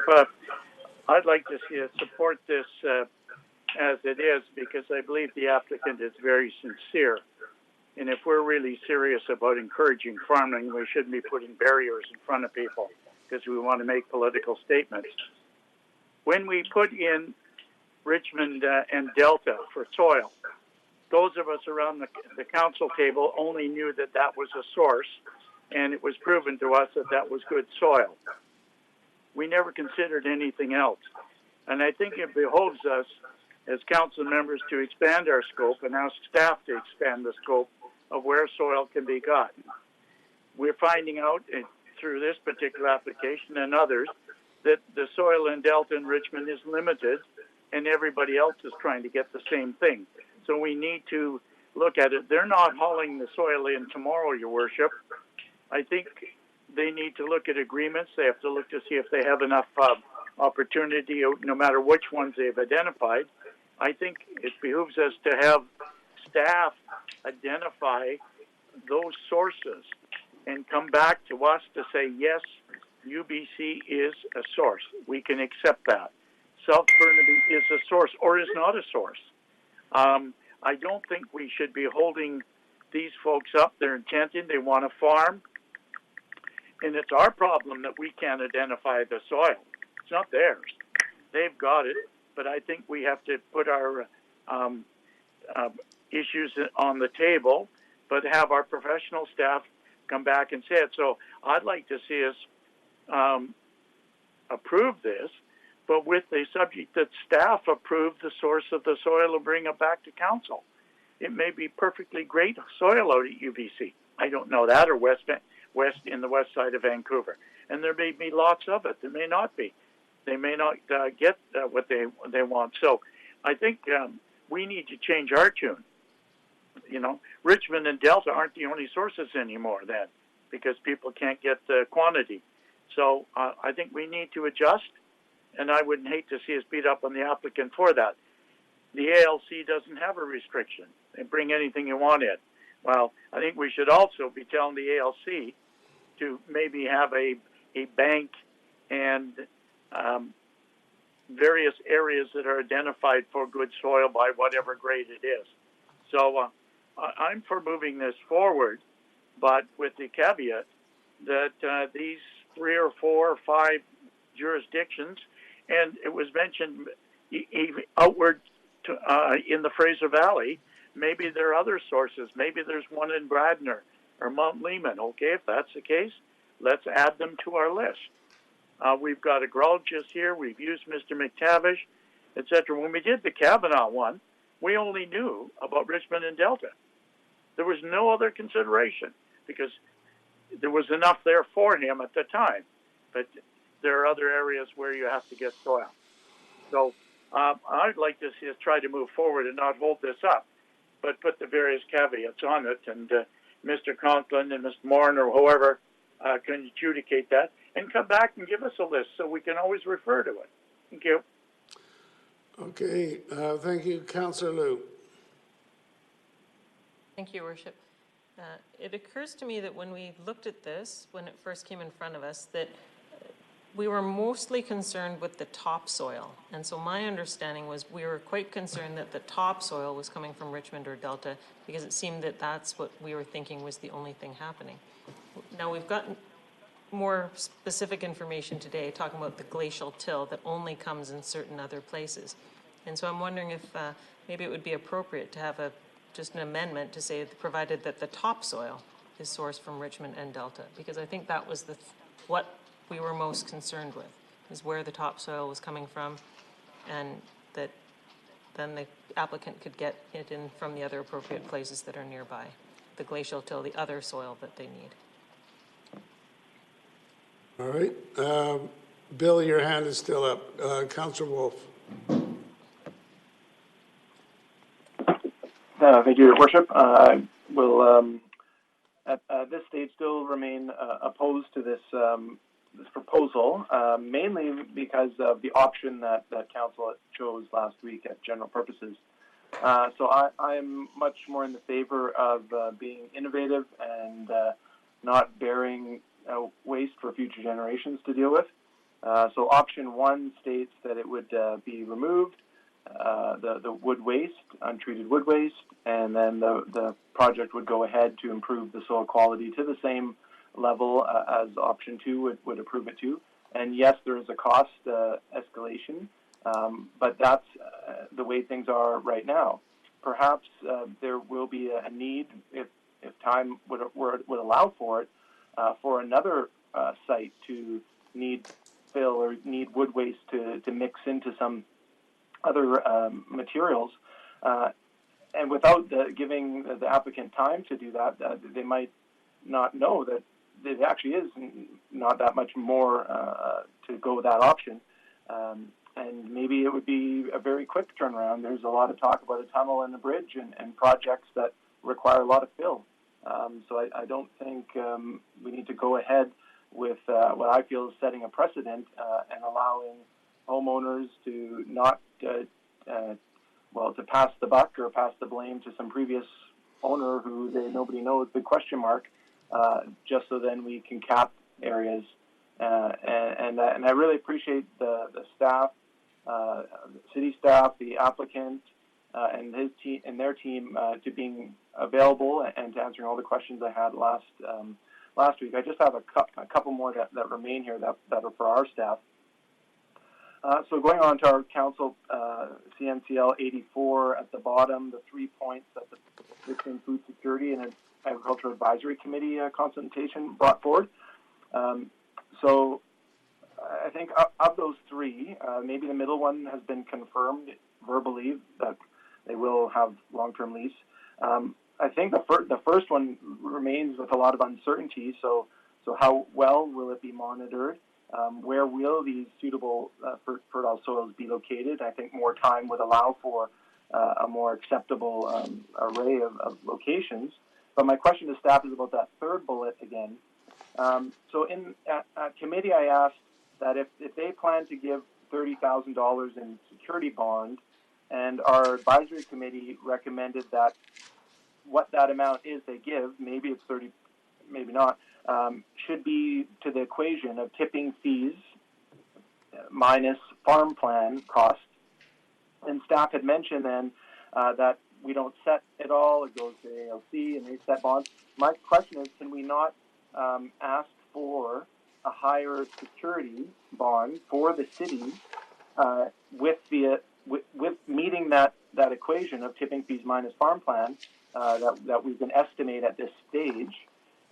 I'd like to support this as it is, because I believe the applicant is very sincere. And if we're really serious about encouraging farming, we shouldn't be putting barriers in front of people because we want to make political statements. When we put in Richmond and Delta for soil, those of us around the council table only knew that that was a source, and it was proven to us that that was good soil. We never considered anything else. And I think it behoves us as council members to expand our scope and ask staff to expand the scope of where soil can be gotten. We're finding out through this particular application and others that the soil in Delta and Richmond is limited, and everybody else is trying to get the same thing. So we need to look at it. They're not hauling the soil in tomorrow, Your Worship. I think they need to look at agreements. They have to look to see if they have enough opportunity, no matter which ones they've identified. I think it behooves us to have staff identify those sources and come back to us to say, yes, UBC is a source. We can accept that. South Burnaby is a source or is not a source. I don't think we should be holding these folks up. They're intending, they want to farm. And it's our problem that we can't identify the soil. It's not theirs. They've got it. But I think we have to put our issues on the table, but have our professional staff come back and say it. So I'd like to see us approve this, but with the subject that staff approve the source of the soil and bring it back to council. It may be perfectly great soil out at UBC. I don't know that, or west in the west side of Vancouver. And there may be lots of it. There may not be. They may not get what they want. So I think we need to change our tune. You know, Richmond and Delta aren't the only sources anymore then, because people can't get the quantity. So I think we need to adjust, and I wouldn't hate to see us beat up on the applicant for that. The ALC doesn't have a restriction. They bring anything you want in. Well, I think we should also be telling the ALC to maybe have a bank and various areas that are identified for good soil by whatever grade it is. So I'm for moving this forward, but with the caveat that these 3 or 4 or 5 jurisdictions, and it was mentioned outward to, in the Fraser Valley, maybe there are other sources. Maybe there's one in Bradner or Mount Lehman. Okay, if that's the case, let's add them to our list. We've got a grologist here. We've used Mr. McTavish, etc. When we did the Kavanaugh one, we only knew about Richmond and Delta. There was no other consideration because there was enough there for him at the time. But there are other areas where you have to get soil. So I'd like to see us try to move forward and not hold this up, but put the various caveats on it. And Mr. Conklin and Mr. Morin or whoever can adjudicate that and come back and give us a list so we can always refer to it. Thank you. Okay, thank you. Councillor Liu. Thank you, Your Worship. It occurs to me that when we looked at this, when it first came in front of us, that we were mostly concerned with the topsoil. And so my understanding was we were quite concerned that the topsoil was coming from Richmond or Delta because it seemed that that's what we were thinking was the only thing happening. Now we've gotten more specific information today talking about the glacial till that only comes in certain other places. And so I'm wondering if maybe it would be appropriate to have just an amendment to say that provided that the topsoil is sourced from Richmond and Delta, because I think that was what we were most concerned with, is where the topsoil was coming from, and that then the applicant could get it in from the other appropriate places that are nearby, the glacial till, the other soil that they need. All right. Bill, your hand is still up. Councillor Wolf. Thank you, Your Worship. I will, at this stage, still remain opposed to this this proposal, mainly because of the option that Council chose last week at general purposes. So I'm much more in the favor of being innovative and not bearing waste for future generations to deal with. So option 1 states that it would be removed, the wood waste, untreated wood waste, and then the project would go ahead to improve the soil quality to the same level as option 2 would approve it to. And yes, there is a cost escalation, but that's the way things are right now. Perhaps there will be a need, if time would allow for it, for another site to need fill or need wood waste to mix into some materials. And without giving the applicant time to do that, they might not know that it actually is not that much more to go with that option. And maybe it would be a very quick turnaround. There's a lot of talk about a tunnel and a bridge and projects that require a lot of fill. So I don't think we need to go ahead with what I feel is setting a precedent and allowing homeowners to not to pass the buck or pass the blame to some previous owner who nobody knows, big question mark, just so then we can cap areas. And I really appreciate the staff, the city staff, the applicant, and his team and their team to being available and to answering all the questions I had last week. I just have a couple more that remain here that are for our staff. So going on to our council, CNCL 84 at the bottom, the 3 points that the Richmond Food Security and Agricultural Advisory Committee consultation brought forward. So I think of those three, maybe the middle one has been confirmed verbally that they will have long-term lease. I think the first one remains with a lot of uncertainty. So how well will it be monitored? Where will these suitable fertile soils be located? I think more time would allow for a more acceptable array of locations. But my question to staff is about that third bullet again. So at committee, I asked that if they plan to give $30,000 in security bond, and our advisory committee recommended that what that amount is they give, maybe it's 30, maybe not, should be to the equation of tipping fees minus farm plan cost. And staff had mentioned then that we don't set it all, it goes to ALC and they set bonds. My question is, can we not ask for a higher security bond for the city with meeting that equation of tipping fees minus farm plan that we can estimate at this stage?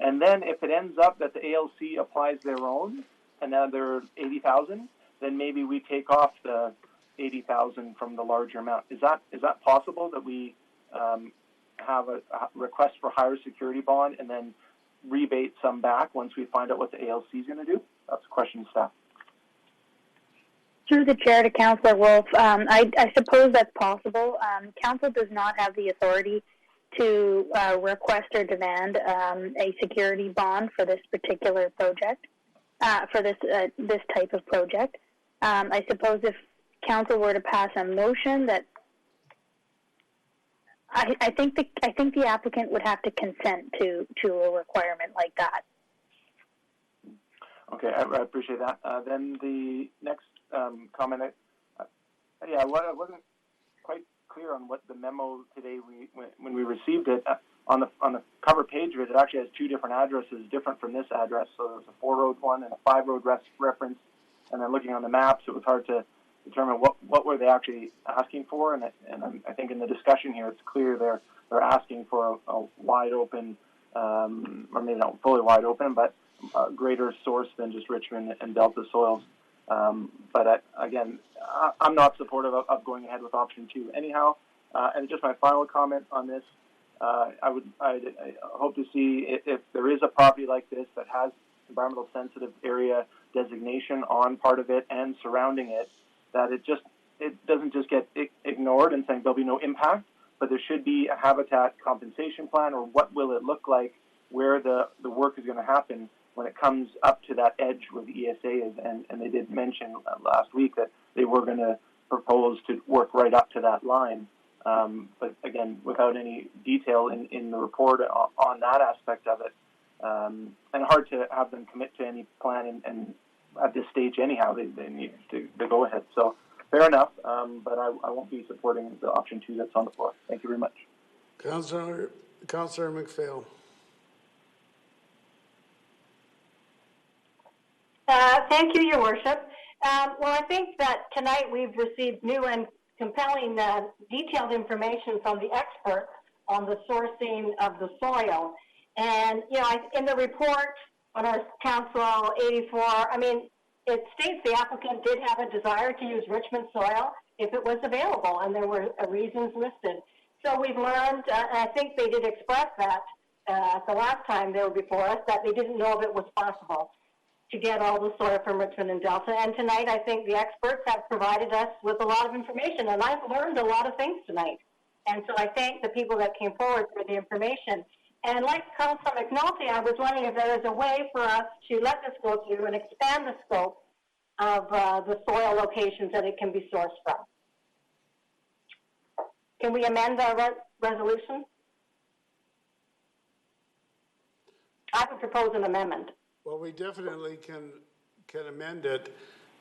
And then if it ends up that the ALC applies their own, another 80,000, then maybe we take off the 80,000 from the larger amount. Is that possible that we have a request for higher security bond and then rebate some back once we find out what the ALC is going to do? That's a question, staff. Through the chair to Councillor Wolf, I suppose that's possible. Council does not have the authority to request or demand a security bond for this particular project, for this type of project. I suppose if Council were to pass a motion that I think the applicant would have to consent to a requirement like that. Okay, I appreciate that. Then the next comment, I wasn't quite clear on what the memo today when we received it. On the cover page of it, it actually has two different addresses, different from this address. So there's a 4-road one and a 5-road reference. And then looking on the maps, it was hard to determine what were they actually asking for. And I think in the discussion here, it's clear they're asking for a wide open, or maybe not fully wide open, but a greater source than just Richmond and Delta soils. But again, I'm not supportive of going ahead with option 2 anyhow. And just my final comment on this, I hope to see if there is a property like this that has environmental sensitive area designation on part of it and surrounding it, that it doesn't just get ignored and saying there'll be no impact, but there should be a habitat compensation plan, or what will it look like where the work is going to happen when it comes up to that edge where the ESA is. And they did mention last week that they were going to propose to work right up to that line. But again, without any detail in the report on that aspect of it, and hard to have them commit to any plan and at this stage anyhow, they need to go ahead. So fair enough, but I won't be supporting the option 2 that's on the floor. Thank you very much. Councillor McPhail. Thank you, Your Worship. Well, I think that tonight we've received new and compelling detailed information from the experts on the sourcing of the soil. And, in the report on our Council 84, it states the applicant did have a desire to use Richmond soil, if it was available, and there were reasons listed. So we've learned, and I think they did express that the last time they were before us, that they didn't know if it was possible to get all the soil from Richmond and Delta. And tonight, I think the experts have provided us with a lot of information, and I've learned a lot of things tonight. And so I thank the people that came forward for the information. And like Councilor McNulty, I was wondering if there is a way for us to let this go through and expand the scope of the soil locations that it can be sourced from. Can we amend the resolution? I would propose an amendment. Well, we definitely can amend it.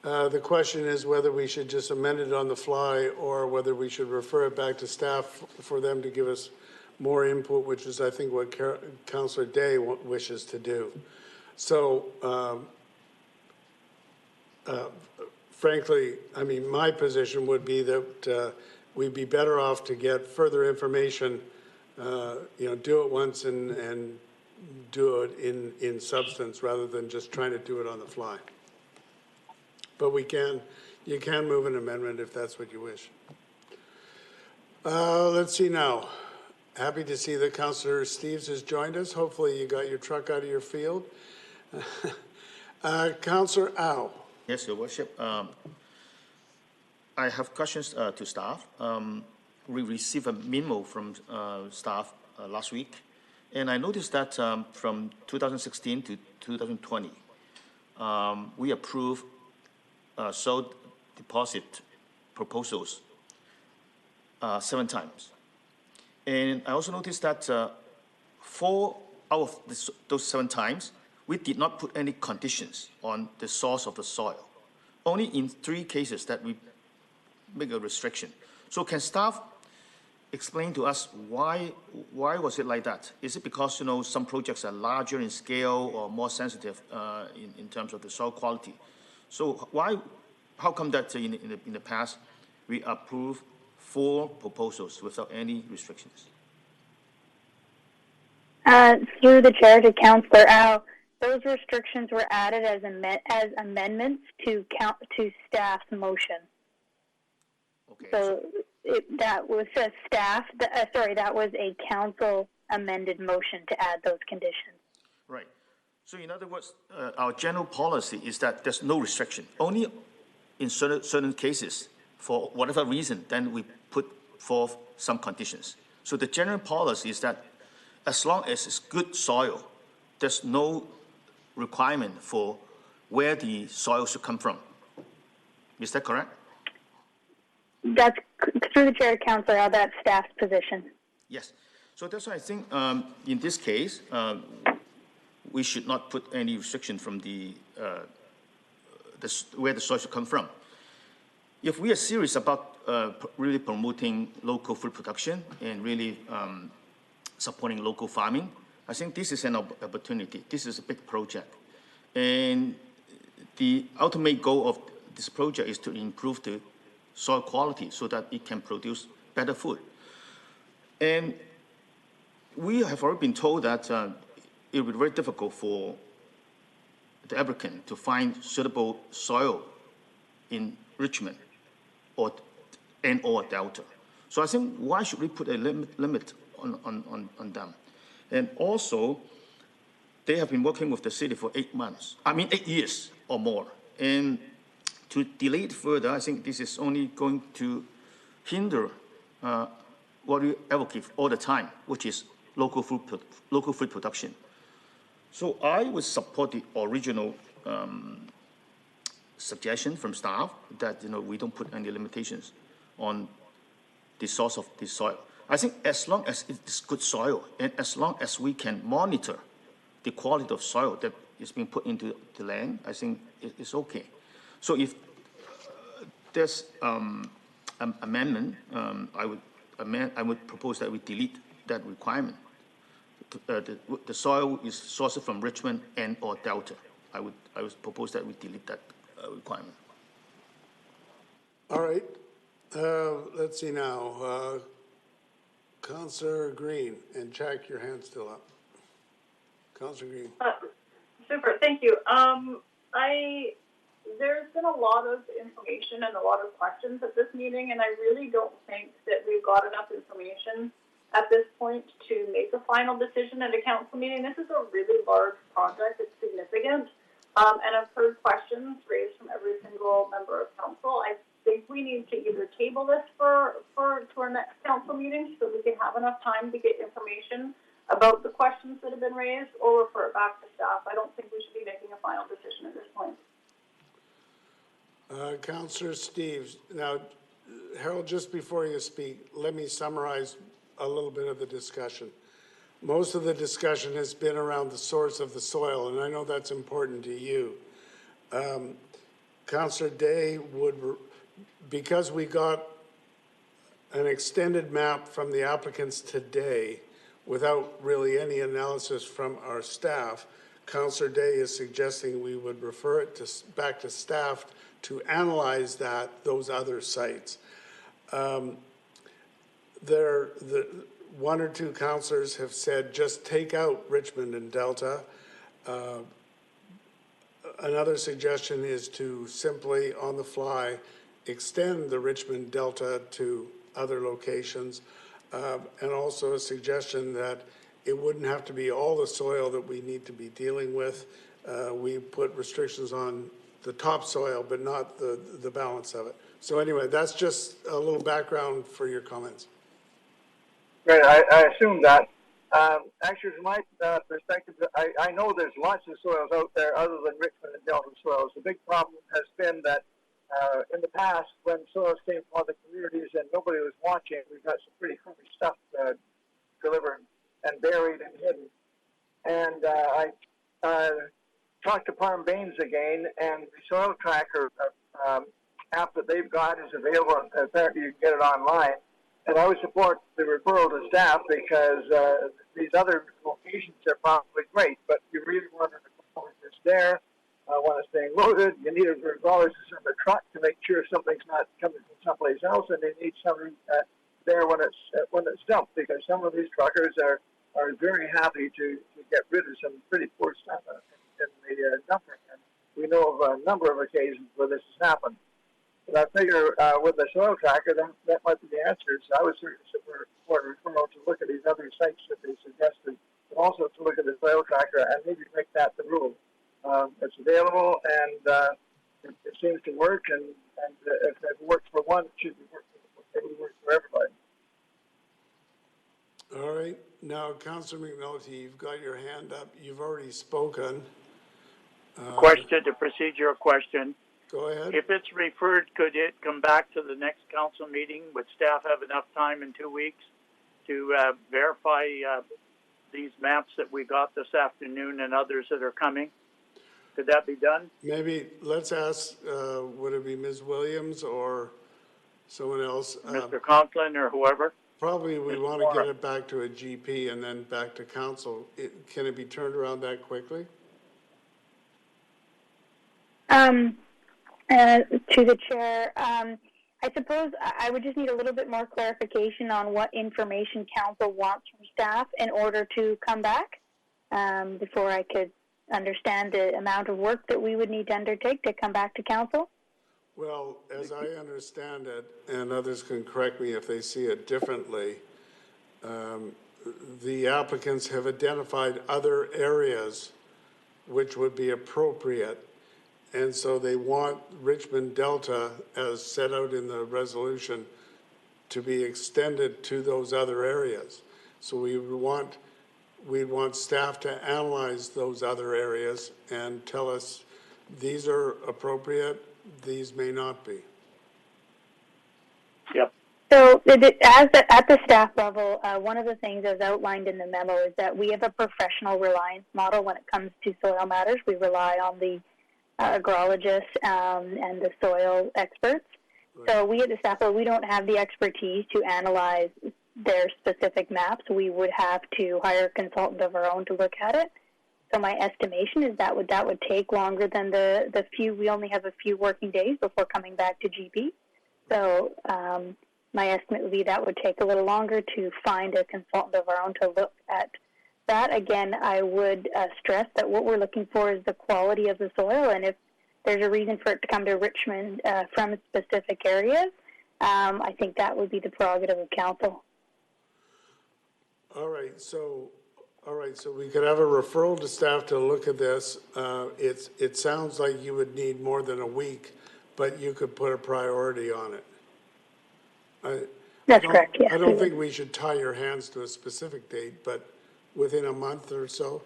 The question is whether we should just amend it on the fly or whether we should refer it back to staff for them to give us more input, which is, I think, what Councillor Day wishes to do. So, frankly, I mean, my position would be that we'd be better off to get further information, do it once and do it in substance rather than just trying to do it on the fly. But you can move an amendment if that's what you wish. Let's see now. Happy to see that Councillor Steeves has joined us. Hopefully you got your truck out of your field. Councillor Au. Yes, Your Worship. I have questions to staff. We received a memo from staff last week, and I noticed that from 2016 to 2020, we approved soil deposit proposals 7 times. And I also noticed that 4 out of those 7 times, we did not put any conditions on the source of the soil. Only in 3 cases that we make a restriction. So can staff explain to us why was it like that? Is it because some projects are larger in scale or more sensitive in terms of the soil quality? So how come that in the past we approve 4 proposals without any restrictions? Through the chair to Councillor Au, those restrictions were added as amendments to staff's motion. Okay. So that was a that was a council amended motion to add those conditions. Right. So in other words, our general policy is that there's no restriction. Only in certain cases, for whatever reason, then we put forth some conditions. So the general policy is that as long as it's good soil, there's no requirement for where the soil should come from. Is that correct? That's through the chair, Councillor, that's staff's position. Yes. So that's why I think in this case, we should not put any restriction from where the soil should come from. If we are serious about really promoting local food production and really supporting local farming, I think this is an opportunity. This is a big project. And the ultimate goal of this project is to improve the soil quality so that it can produce better food. And we have already been told that it will be very difficult for the applicant to find suitable soil in Richmond or Delta. So I think why should we put a limit on them? And also, they have been working with the city for 8 years or more. And to delay it further, I think this is only going to hinder what we advocate all the time, which is local food production. So I would support the original suggestion from staff that we don't put any limitations on the source of the soil. I think as long as it's good soil and as long as we can monitor the quality of soil that is being put into the land, I think it's okay. So if there's an amendment, I would propose that we delete that requirement. The soil is sourced from Richmond or Delta. I would propose that we delete that requirement. All right. Let's see now. Councillor Green, and Jack, your hand's still up. Councillor Green. Super, thank you. I there's been a lot of information and a lot of questions at this meeting, and I really don't think that we've got enough information at this point to make a final decision at a council meeting. This is a really large project. It's significant. And I've heard questions raised from every single member of council. I think we need to either table this to our next council meeting so that we can have enough time to get information about the questions that have been raised, or refer it back to staff. I don't think we should be making a final decision at this point. Councillor Steves, now, Harold, just before you speak, let me summarize a little bit of the discussion. Most of the discussion has been around the source of the soil, and I know that's important to you. Councillor Day would, because we got an extended map from the applicants today without really any analysis from our staff, Councillor Day is suggesting we would refer it back to staff to analyze those other sites. One or two councillors have said just take out Richmond and Delta. Another suggestion is to simply, on the fly, extend the Richmond Delta to other locations, and also a suggestion that it wouldn't have to be all the soil that we need to be dealing with. We put restrictions on the topsoil, but not the balance of it. So anyway, that's just a little background for your comments. Great, I assume that. Actually, from my perspective, I know there's lots of soils out there other than Richmond and Delta soils. The big problem has been that in the past, when soils came from other communities and nobody was watching, we got some pretty funny stuff delivered and buried and hidden. And I talked to Palm Baines again, and the soil tracker app that they've got is available. Apparently, you can get it online. And I would support the referral to staff because these other locations are probably great, but you really want to know if it's there, when it's being loaded. You need it regardless of the truck to make sure something's not coming from someplace else, and they need something there when it's dumped, because some of these truckers are very happy to get rid of some pretty poor stuff in the dumping. And we know of a number of occasions where this has happened. But I figure with the soil tracker, that might be the answer. So I would certainly support a referral to look at these other sites that they suggested, but also to look at the soil tracker and maybe make that the rule. It's available, and it seems to work, and if it works for one, it should be able to work for everybody. All right. Now, Councillor McNulty, you've got your hand up. You've already spoken. Question, a procedural question. Go ahead. If it's referred, could it come back to the next council meeting? Would staff have enough time in 2 weeks to verify these maps that we got this afternoon and others that are coming? Could that be done? Maybe let's ask, would it be Ms. Williams or someone else? Mr. Conklin or whoever? Probably we want to get it back to a GP and then back to council. Can it be turned around that quickly? To the chair, I suppose I would just need a little bit more clarification on what information council wants from staff in order to come back before I could understand the amount of work that we would need to undertake to come back to council. Well, as I understand it, and others can correct me if they see it differently, the applicants have identified other areas which would be appropriate. And so they want Richmond Delta, as set out in the resolution, to be extended to those other areas. So we'd want staff to analyze those other areas and tell us these are appropriate, these may not be. Yep. So at the staff level, one of the things as outlined in the memo is that we have a professional reliance model when it comes to soil matters. We rely on the agrologists and the soil experts. Right. So we at the staff level, we don't have the expertise to analyze their specific maps. We would have to hire a consultant of our own to look at it. So my estimation is that would take longer than the few. We only have a few working days before coming back to GP. So my estimate would be that would take a little longer to find a consultant of our own to look at that. Again, I would stress that what we're looking for is the quality of the soil, and if there's a reason for it to come to Richmond from specific areas, I think that would be the prerogative of council. All right, so we could have a referral to staff to look at this. It sounds like you would need more than a week, but you could put a priority on it. That's correct, yes. I don't think we should tie your hands to a specific date, but within a month or so?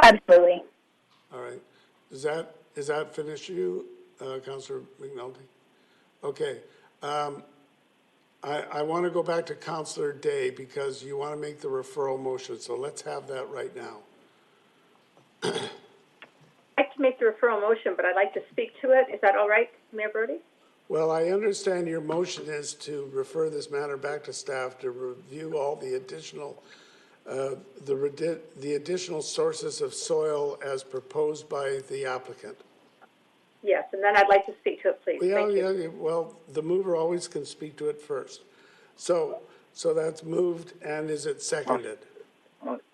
Absolutely. All right. Is that finished you, Councillor McNulty? Okay. I want to go back to Councillor Day because you want to make the referral motion, so let's have that right now. I'd like to make the referral motion, but I'd like to speak to it. Is that all right, Mayor Brody? Well, I understand your motion is to refer this matter back to staff to review all the additional the additional sources of soil as proposed by the applicant. Yes, and then I'd like to speak to it, please. Thank you. Yeah, well, the mover always can speak to it first. So that's moved, and is it seconded?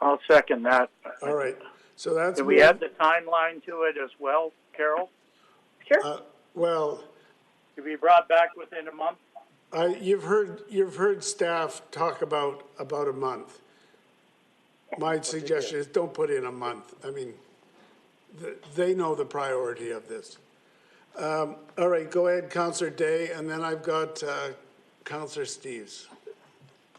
I'll second that. All right, so that's Did we add the timeline to it as well, Carol? Sure. Well, To be brought back within a month? you've heard staff talk about a month. My suggestion is don't put in a month. I mean, they know the priority of this. All right, go ahead, Councillor Day, and then I've got Councillor Steeves.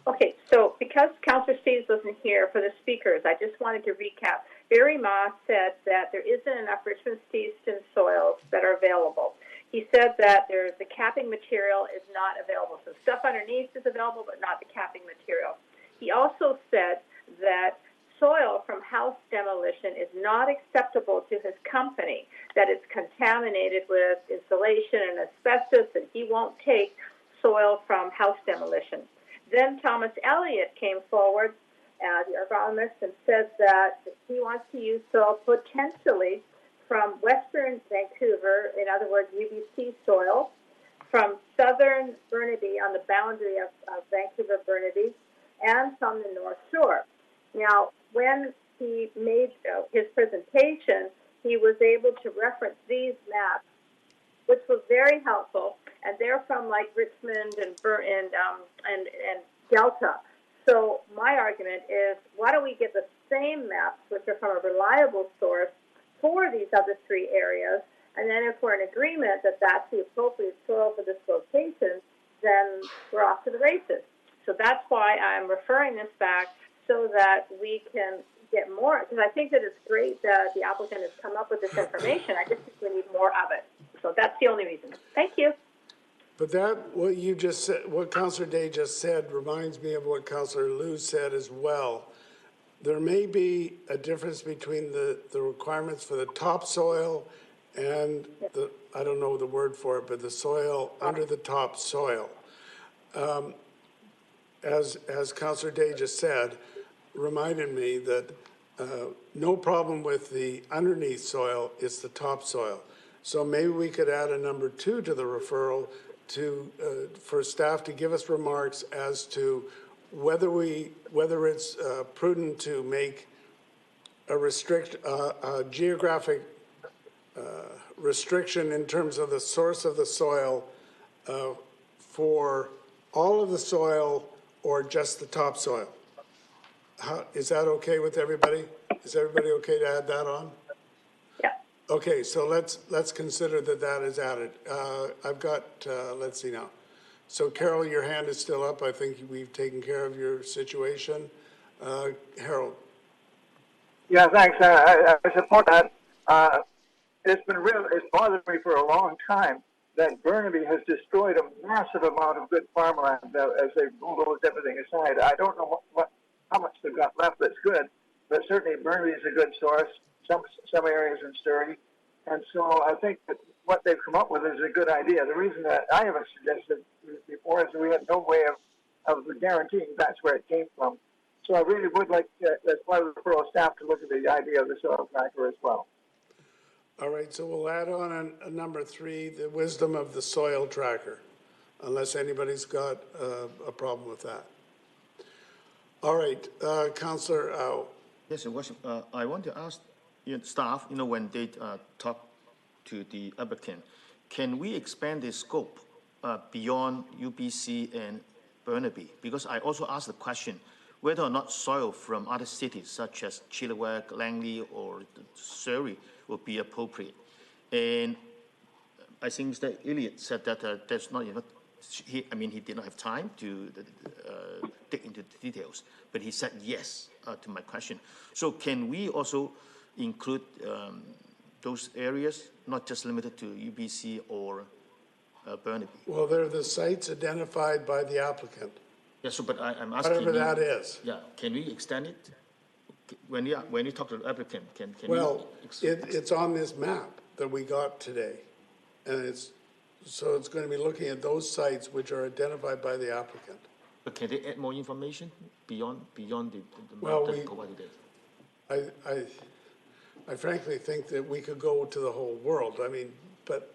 Okay, so because Councillor Steeves wasn't here for the speakers, I just wanted to recap. Barry Ma said that there isn't enough Richmond Stevenson soils that are available. He said that the capping material is not available. So stuff underneath is available, but not the capping material. He also said that soil from house demolition is not acceptable to his company, that it's contaminated with insulation and asbestos, and he won't take soil from house demolition. Then Thomas Elliott came forward, the agronomist, and said that he wants to use soil potentially from western Vancouver, in other words, UBC soil, from southern Burnaby on the boundary of Vancouver Burnaby, and from the North Shore. Now, when he made his presentation, he was able to reference these maps, which was very helpful, and they're from like Richmond and Delta. So my argument is, why don't we get the same maps, which are from a reliable source, for these other three areas, and then if we're in agreement that that's the appropriate soil for this location, then we're off to the races. So that's why I'm referring this back so that we can get more, because I think that it's great that the applicant has come up with this information. I just think we need more of it. So that's the only reason. Thank you. But what you just said, what Councillor Day just said, reminds me of what Councillor Liu said as well. There may be a difference between the requirements for the topsoil and the, I don't know the word for it, but the soil under the topsoil. As Councillor Day just said, reminded me that no problem with the underneath soil, it's the topsoil. So maybe we could add a number 2 to the referral for staff to give us remarks as to whether it's prudent to make a geographic restriction in terms of the source of the soil for all of the soil or just the topsoil. Is that okay with everybody? Is everybody okay to add that on? Yeah. Okay, so let's consider that is added. I've got, let's see now. So Carol, your hand is still up. I think we've taken care of your situation. Harold. Yeah, thanks. I support that. It's bothered me for a long time that Burnaby has destroyed a massive amount of good farmland as they've bulldozed everything aside. I don't know how much they've got left that's good, but certainly Burnaby is a good source, some areas in Surrey. And so I think that what they've come up with is a good idea. The reason that I haven't suggested before is that we had no way of guaranteeing that's where it came from. So I really would like, as part of the referral staff, to look at the idea of the soil tracker as well. All right, so we'll add on a number 3, the wisdom of the soil tracker, unless anybody's got a problem with that. All right, Councillor Au. Yes, Your Worship. I want to ask staff, when they talk to the applicant, can we expand the scope beyond UBC and Burnaby? Because I also asked the question whether or not soil from other cities such as Chilliwack, Langley, or Surrey would be appropriate. And I think that Elliot said that there's not enough. He did not have time to dig into the details, but he said yes to my question. So can we also include those areas, not just limited to UBC or Burnaby? Well, they're the sites identified by the applicant. Yeah, so but I'm asking whatever that is. Yeah, can we extend it? When you talk to the applicant, can well, it's on this map that we got today, and it's going to be looking at those sites which are identified by the applicant. But can they add more information beyond the map that we provided there? I frankly think that we could go to the whole world. But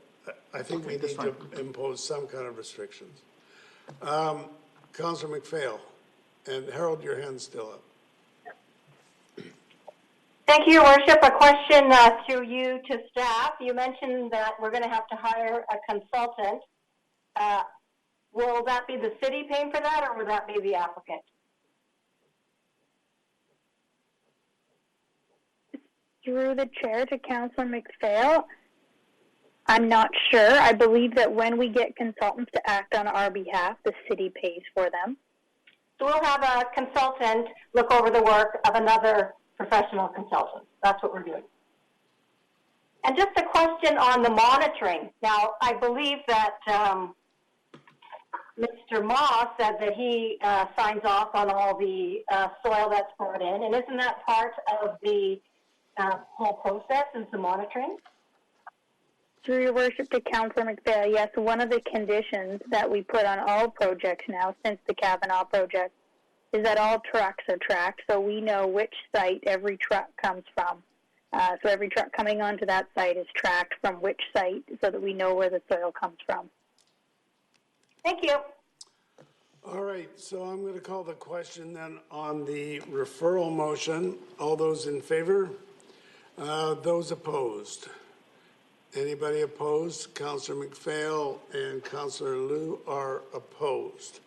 I think we need to impose some kind of restrictions. Councillor McPhail, and Harold, your hand's still up. Thank you, Your Worship. A question through you to staff. You mentioned that we're going to have to hire a consultant. Will that be the city paying for that, or will that be the applicant? Through the chair to Councillor McPhail, I'm not sure. I believe that when we get consultants to act on our behalf, the city pays for them. So we'll have a consultant look over the work of another professional consultant. That's what we're doing. And just a question on the monitoring. Now, I believe that Mr. Moss said that he signs off on all the soil that's brought in, and isn't that part of the whole process, is the monitoring? Through Your Worship to Councillor McPhail, yes, one of the conditions that we put on all projects now since the Kavanaugh project is that all trucks are tracked, so we know which site every truck comes from. So every truck coming onto that site is tracked from which site so that we know where the soil comes from. Thank you. All right, so I'm going to call the question then on the referral motion. All those in favor? Those opposed? Anybody opposed? Councillor McPhail and Councillor Liu are opposed.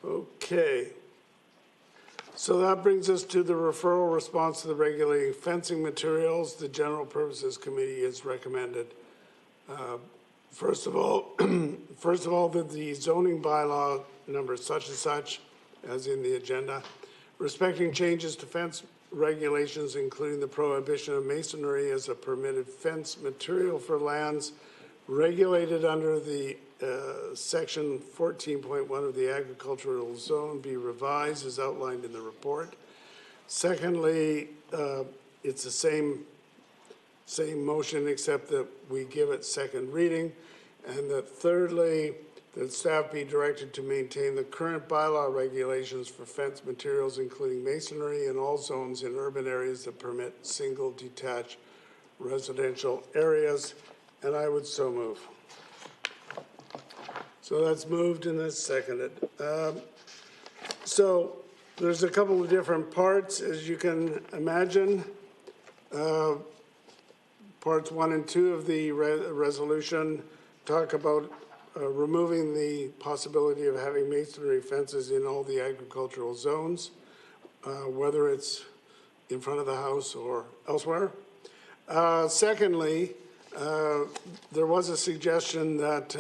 Okay. So that brings us to the referral response to the regulating fencing materials. The General Purposes Committee is recommended. First of all, that the zoning bylaw number such and such, as in the agenda, respecting changes to fence regulations, including the prohibition of masonry as a permitted fence material for lands regulated under the section 14.1 of the agricultural zone, be revised as outlined in the report. Secondly, it's the same motion except that we give it second reading. And that thirdly, that staff be directed to maintain the current bylaw regulations for fence materials, including masonry, in all zones in urban areas that permit single detached residential areas. And I would so move. So that's moved and that's seconded. So there's a couple of different parts, as you can imagine. Parts 1 and 2 of the resolution talk about removing the possibility of having masonry fences in all the agricultural zones, whether it's in front of the house or elsewhere. Secondly, there was a suggestion that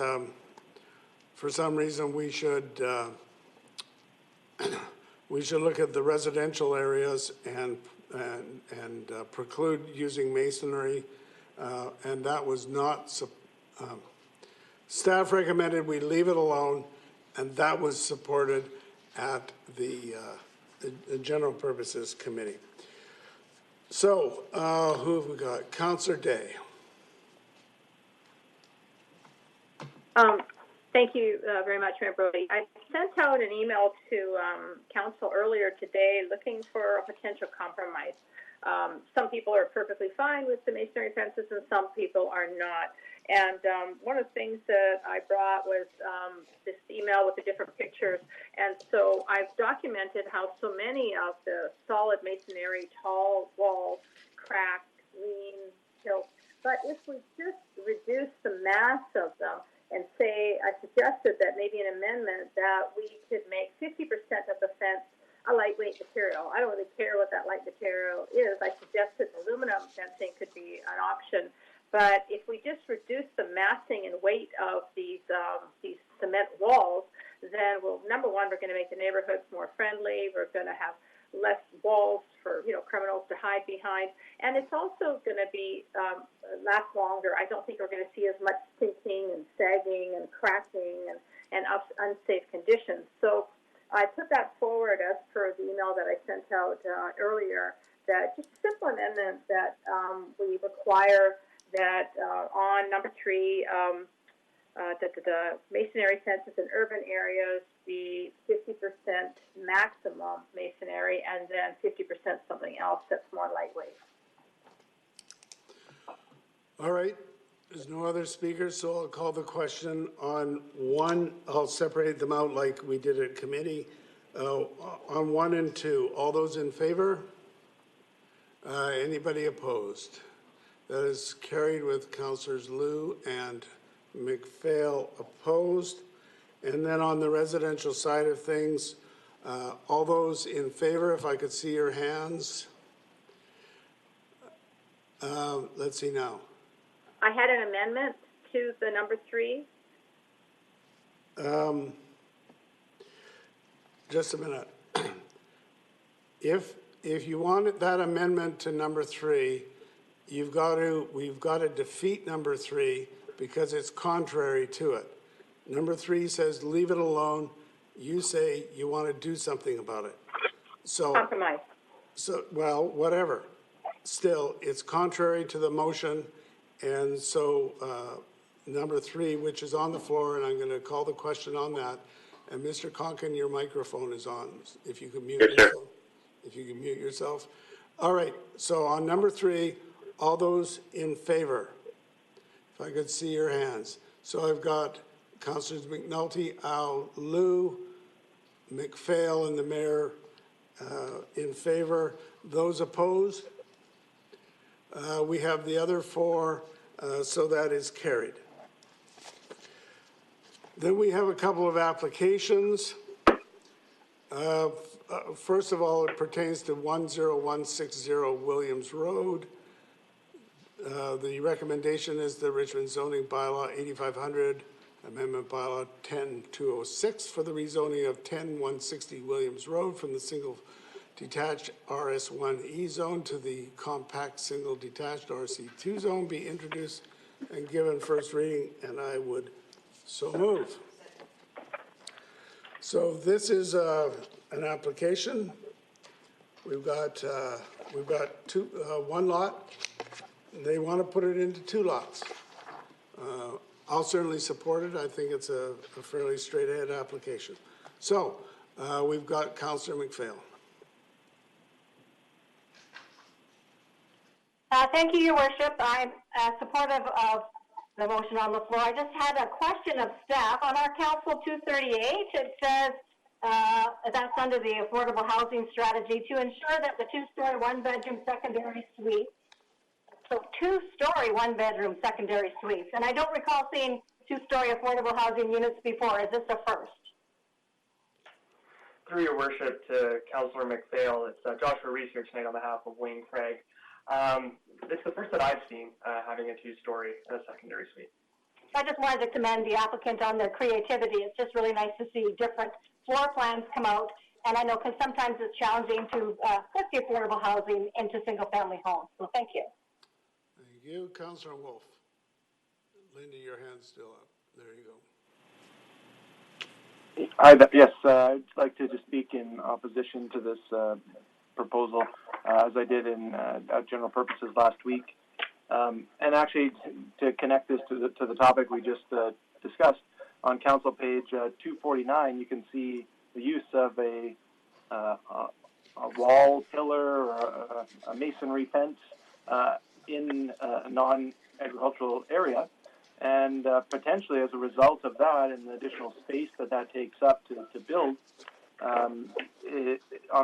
for some reason we should look at the residential areas and preclude using masonry, and that was not. Staff recommended we leave it alone, and that was supported at the General Purposes Committee. So, who have we got? Councillor Day. Thank you very much, Mayor Brody. I sent out an email to Council earlier today looking for a potential compromise. Some people are perfectly fine with the masonry fences and some people are not. And one of the things that I brought was this email with the different pictures. And so I've documented how so many of the solid masonry tall walls cracked, lean, tilt. But if we just reduce the mass of them and say, I suggested that maybe an amendment that we could make 50% of the fence a lightweight material. I don't really care what that light material is. I suggested aluminum fencing could be an option. But if we just reduce the massing and weight of these cement walls, then, well, number one, we're going to make the neighborhoods more friendly. We're going to have less walls for criminals to hide behind, and it's also going to be last longer. I don't think we're going to see as much sinking and sagging and cracking and unsafe conditions. So I put that forward as per the email that I sent out earlier. That just a simple amendment that we require that on number 3, that the masonry fences in urban areas be 50% maximum masonry and then 50% something else that's more lightweight. All right. There's no other speakers, so I'll call the question on 1. I'll separate them out like we did at committee. On 1 and 2, all those in favor? Anybody opposed? That is carried with Councillors Liu and McPhail opposed. And then on the residential side of things, all those in favor, if I could see your hands. Let's see now. I had an amendment to the number 3. Just a minute. If you want that amendment to number 3, we've got to defeat number 3 because it's contrary to it. Number 3 says leave it alone. You say you want to do something about it. So compromise. So well, whatever. Still, it's contrary to the motion, and so number 3, which is on the floor, and I'm going to call the question on that. And Mr. Conkin, your microphone is on. If you could mute yourself. If you can mute yourself. All right. So on number 3, all those in favor. If I could see your hands. So I've got Councillors McNulty, Al, Liu, McPhail, and the mayor in favor. Those opposed? We have the other 4, so that is carried. Then we have a couple of applications. First of all, it pertains to 10160 Williams Road. The recommendation is the Richmond zoning bylaw 8500, amendment bylaw 10206 for the rezoning of 10160 Williams Road from the single detached RS1E zone to the compact single detached RC2 zone be introduced and given first reading, and I would so move. So this is an application. We've got one lot. They want to put it into 2 lots. I'll certainly support it. I think it's a fairly straight-ahead application. So we've got Councillor McPhail. Thank you, Your Worship. I'm supportive of the motion on the floor. I just had a question of staff. On our Council 238, it says that's under the affordable housing strategy to ensure that the 2-story, 1-bedroom secondary suite. So 2-story, 1-bedroom secondary suites. And I don't recall seeing 2-story affordable housing units before. Is this a first? Through Your Worship to Councillor McPhail, it's Joshua Research tonight on behalf of Wayne Craig. It's the first that I've seen having a 2-story and a secondary suite. I just wanted to commend the applicant on their creativity. It's just really nice to see different floor plans come out. And I know because sometimes it's challenging to put the affordable housing into single-family homes. So thank you. Thank you. Councillor Wolf. Linda, your hand's still up. There you go. Yes, I'd like to just speak in opposition to this proposal, as I did in general purposes last week. And actually, to connect this to the topic we just discussed, on council page 249, you can see the use of a wall, pillar, or a masonry fence in a non-agricultural area. And potentially, as a result of that and the additional space that takes up to build, on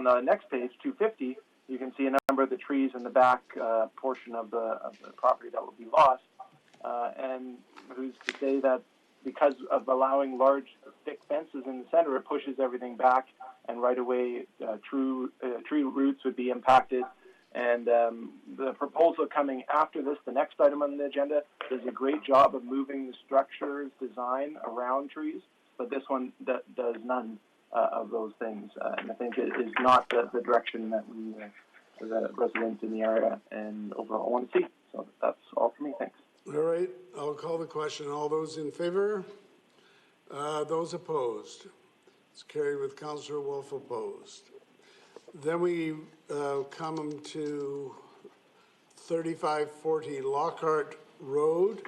the next page, 250, you can see a number of the trees in the back portion of the property that will be lost. And who's to say that because of allowing large, thick fences in the center, it pushes everything back, and right away, tree roots would be impacted. And the proposal coming after this, the next item on the agenda, does a great job of moving the structure's design around trees, but this one does none of those things. And I think it is not the direction that we, the residents in the area and overall want to see. So that's all for me. Thanks. All right, I'll call the question. All those in favor? Those opposed? It's carried with Councillor Wolf opposed. Then we come to 3540 Lockhart Road.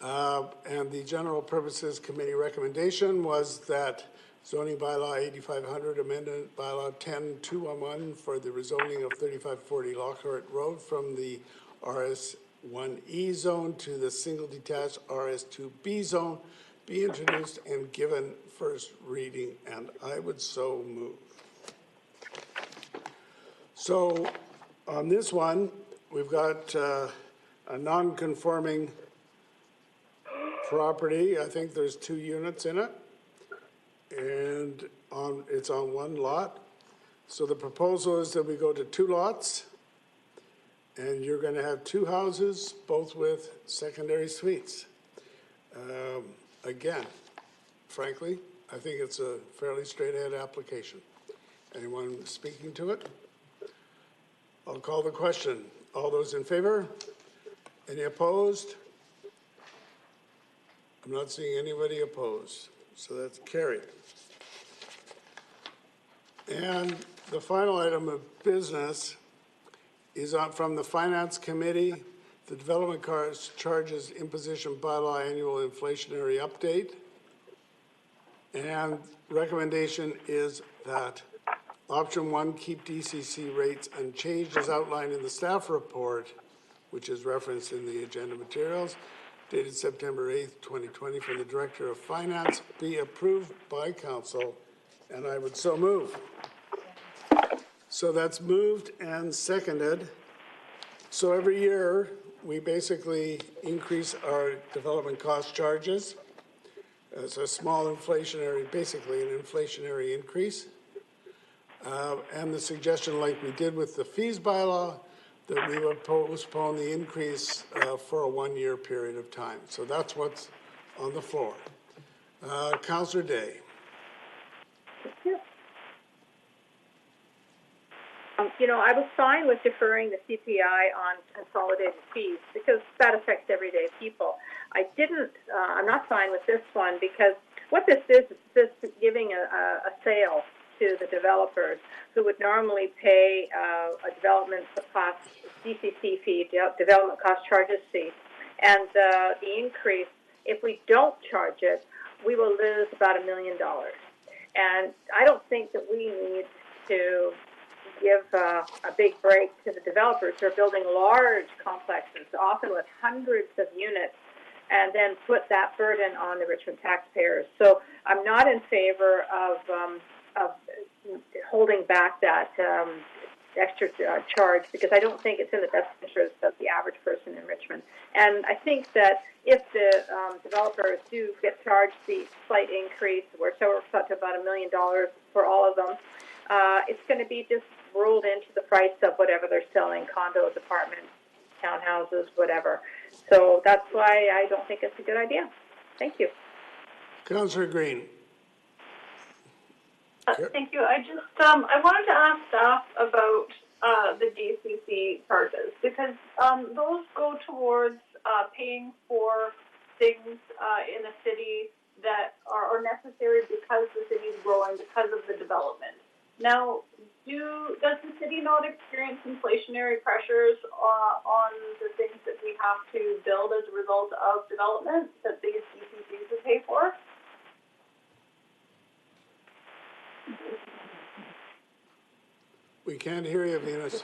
And the General Purposes Committee recommendation was that zoning bylaw 8500 amendment bylaw 10211 for the rezoning of 3540 Lockhart Road from the RS1E zone to the single detached RS2B zone be introduced and given first reading, and I would so move. So on this one, we've got a non-conforming property. I think there's 2 units in it, and it's on 1 lot. So the proposal is that we go to 2 lots, and you're going to have 2 houses, both with secondary suites. Again, frankly, I think it's a fairly straight-ahead application. Anyone speaking to it? I'll call the question. All those in favor? Any opposed? I'm not seeing anybody opposed, so that's carried. And the final item of business is from the Finance Committee, the Development Charges Imposition Bylaw Annual Inflationary Update. And recommendation is that option 1, keep DCC rates unchanged as outlined in the staff report, which is referenced in the agenda materials, dated September 8th, 2020, from the Director of Finance, be approved by Council, and I would so move. So that's moved and seconded. So every year, we basically increase our development cost charges. It's a small inflationary, basically an inflationary increase. And the suggestion, like we did with the fees bylaw, that we would postpone the increase for a 1-year period of time. So that's what's on the floor. Councillor Day. You know, I was fine with deferring the CPI on consolidated fees because that affects everyday people. I'm not fine with this one because what this is giving a sale to the developers who would normally pay a development cost DCC fee, development cost charges fee, and the increase, if we don't charge it, we will lose about $1 million. And I don't think that we need to give a big break to the developers who are building large complexes, often with hundreds of units, and then put that burden on the Richmond taxpayers. So I'm not in favor of holding back that extra charge because I don't think it's in the best interest of the average person in Richmond. And I think that if the developers do get charged the slight increase, we're up to about $1 million for all of them, it's going to be just rolled into the price of whatever they're selling, condos, apartments, townhouses, whatever. So that's why I don't think it's a good idea. Thank you. Councillor Green. Thank you. I wanted to ask staff about the DCC charges because those go towards paying for things in the city that are necessary because the city is growing, because of the development. Now, does the city not experience inflationary pressures on the things that we have to build as a result of development that these DCCs would pay for? We can't hear you, Venus.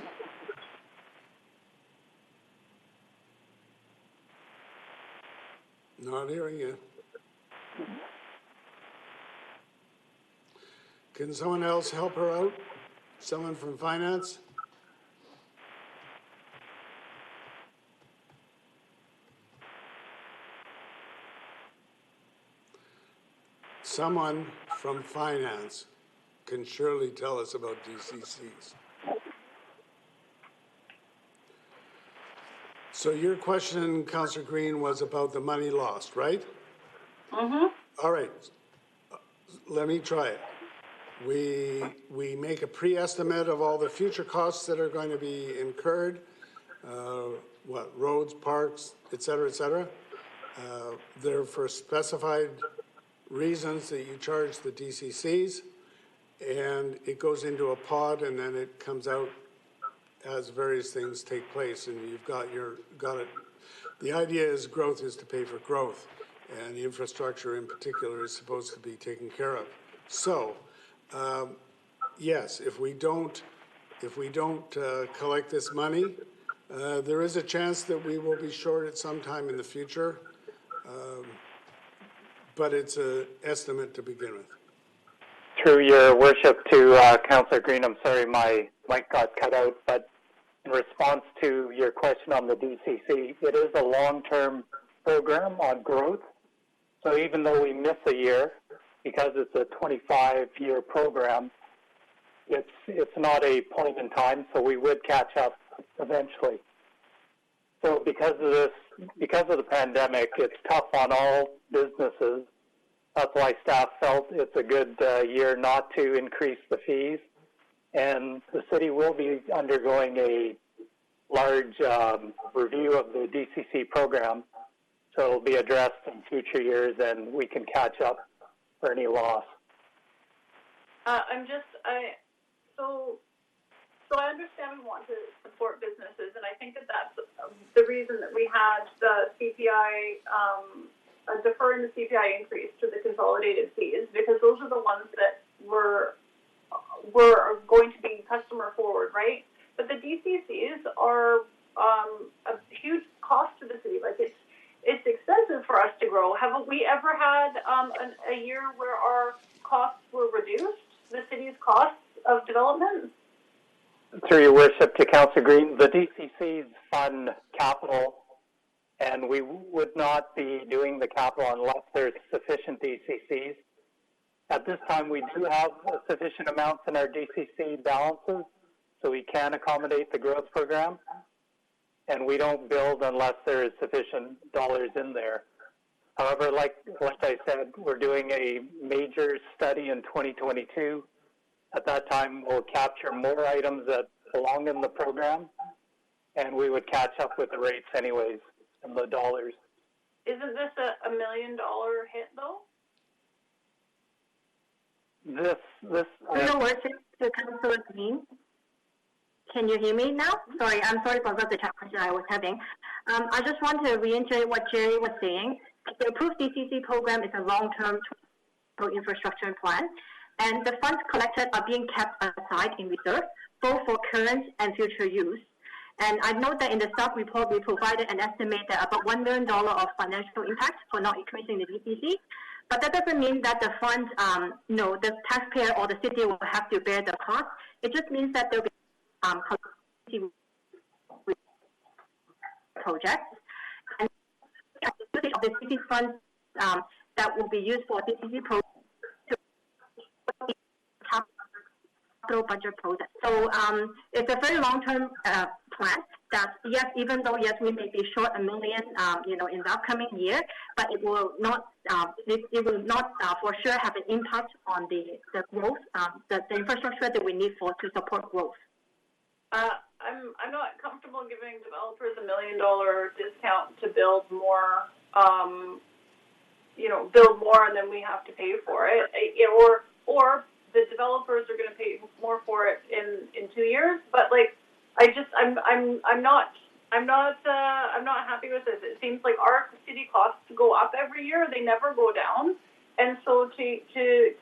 Not hearing you. Can someone else help her out? Someone from finance? someone from finance can surely tell us about DCCs. So your question, Councillor Green, was about the money lost, right? Mm-hmm. All right, let me try it. We make a pre-estimate of all the future costs that are going to be incurred, roads, parks, et cetera, et cetera. They're for specified reasons that you charge the DCCs, and it goes into a pod, and then it comes out as various things take place, and you've got it. The idea is growth is to pay for growth, and the infrastructure in particular is supposed to be taken care of. So, yes, if we don't collect this money, there is a chance that we will be short at some time in the future, but it's an estimate to begin with. Through your worship to Councillor Green, I'm sorry my mic got cut out, but in response to your question on the DCC, it is a long-term program on growth. So even though we miss a year, because it's a 25-year program, it's not a point in time, so we would catch up eventually. So because of the pandemic, it's tough on all businesses. That's why staff felt it's a good year not to increase the fees. And the city will be undergoing a large review of the DCC program, so it'll be addressed in future years, and we can catch up for any loss. So I understand we want to support businesses, and I think that that's the reason that we had the CPI, deferring the CPI increase to the consolidated fees, because those are the ones that were going to be customer forward, right? But the DCCs are a huge cost to the city. Like it's expensive for us to grow. Have we ever had a year where our costs were reduced? The city's costs of development? Through your worship to Councillor Green, the DCCs fund capital, and we would not be doing the capital unless there's sufficient DCCs. At this time, we do have sufficient amounts in our DCC balances, so we can accommodate the growth program, and we don't build unless there is sufficient dollars in there. However, like I said, we're doing a major study in 2022. At that time, we'll capture more items that belong in the program, and we would catch up with the rates anyways and the dollars. Isn't this a $1 million hit, though? Your worship to Councillor Green. Can you hear me now? Sorry, I'm sorry for the challenge I was having. I just want to reiterate what Jerry was saying. The approved DCC program is a long-term infrastructure plan, and the funds collected are being kept aside in reserve, both for current and future use. And I note that in the staff report, we provided an estimate that about $1 million of financial impact for not increasing the DCC. But that doesn't mean that the fund, the taxpayer or the city will have to bear the cost. It just means that there will be projects. And usage of the city funds that will be used for DCC projects capital budget project. So it's a very long-term plan that, yes, even though, yes, we may be short $1 million, in the upcoming year, but it will not, for sure have an impact on the growth, the infrastructure that we need to support growth. I'm not comfortable giving developers $1 million discount to build more, and then we have to pay for it, or the developers are going to pay more for it in 2 years. But I'm not happy with this. It seems like our city costs go up every year; they never go down. And so to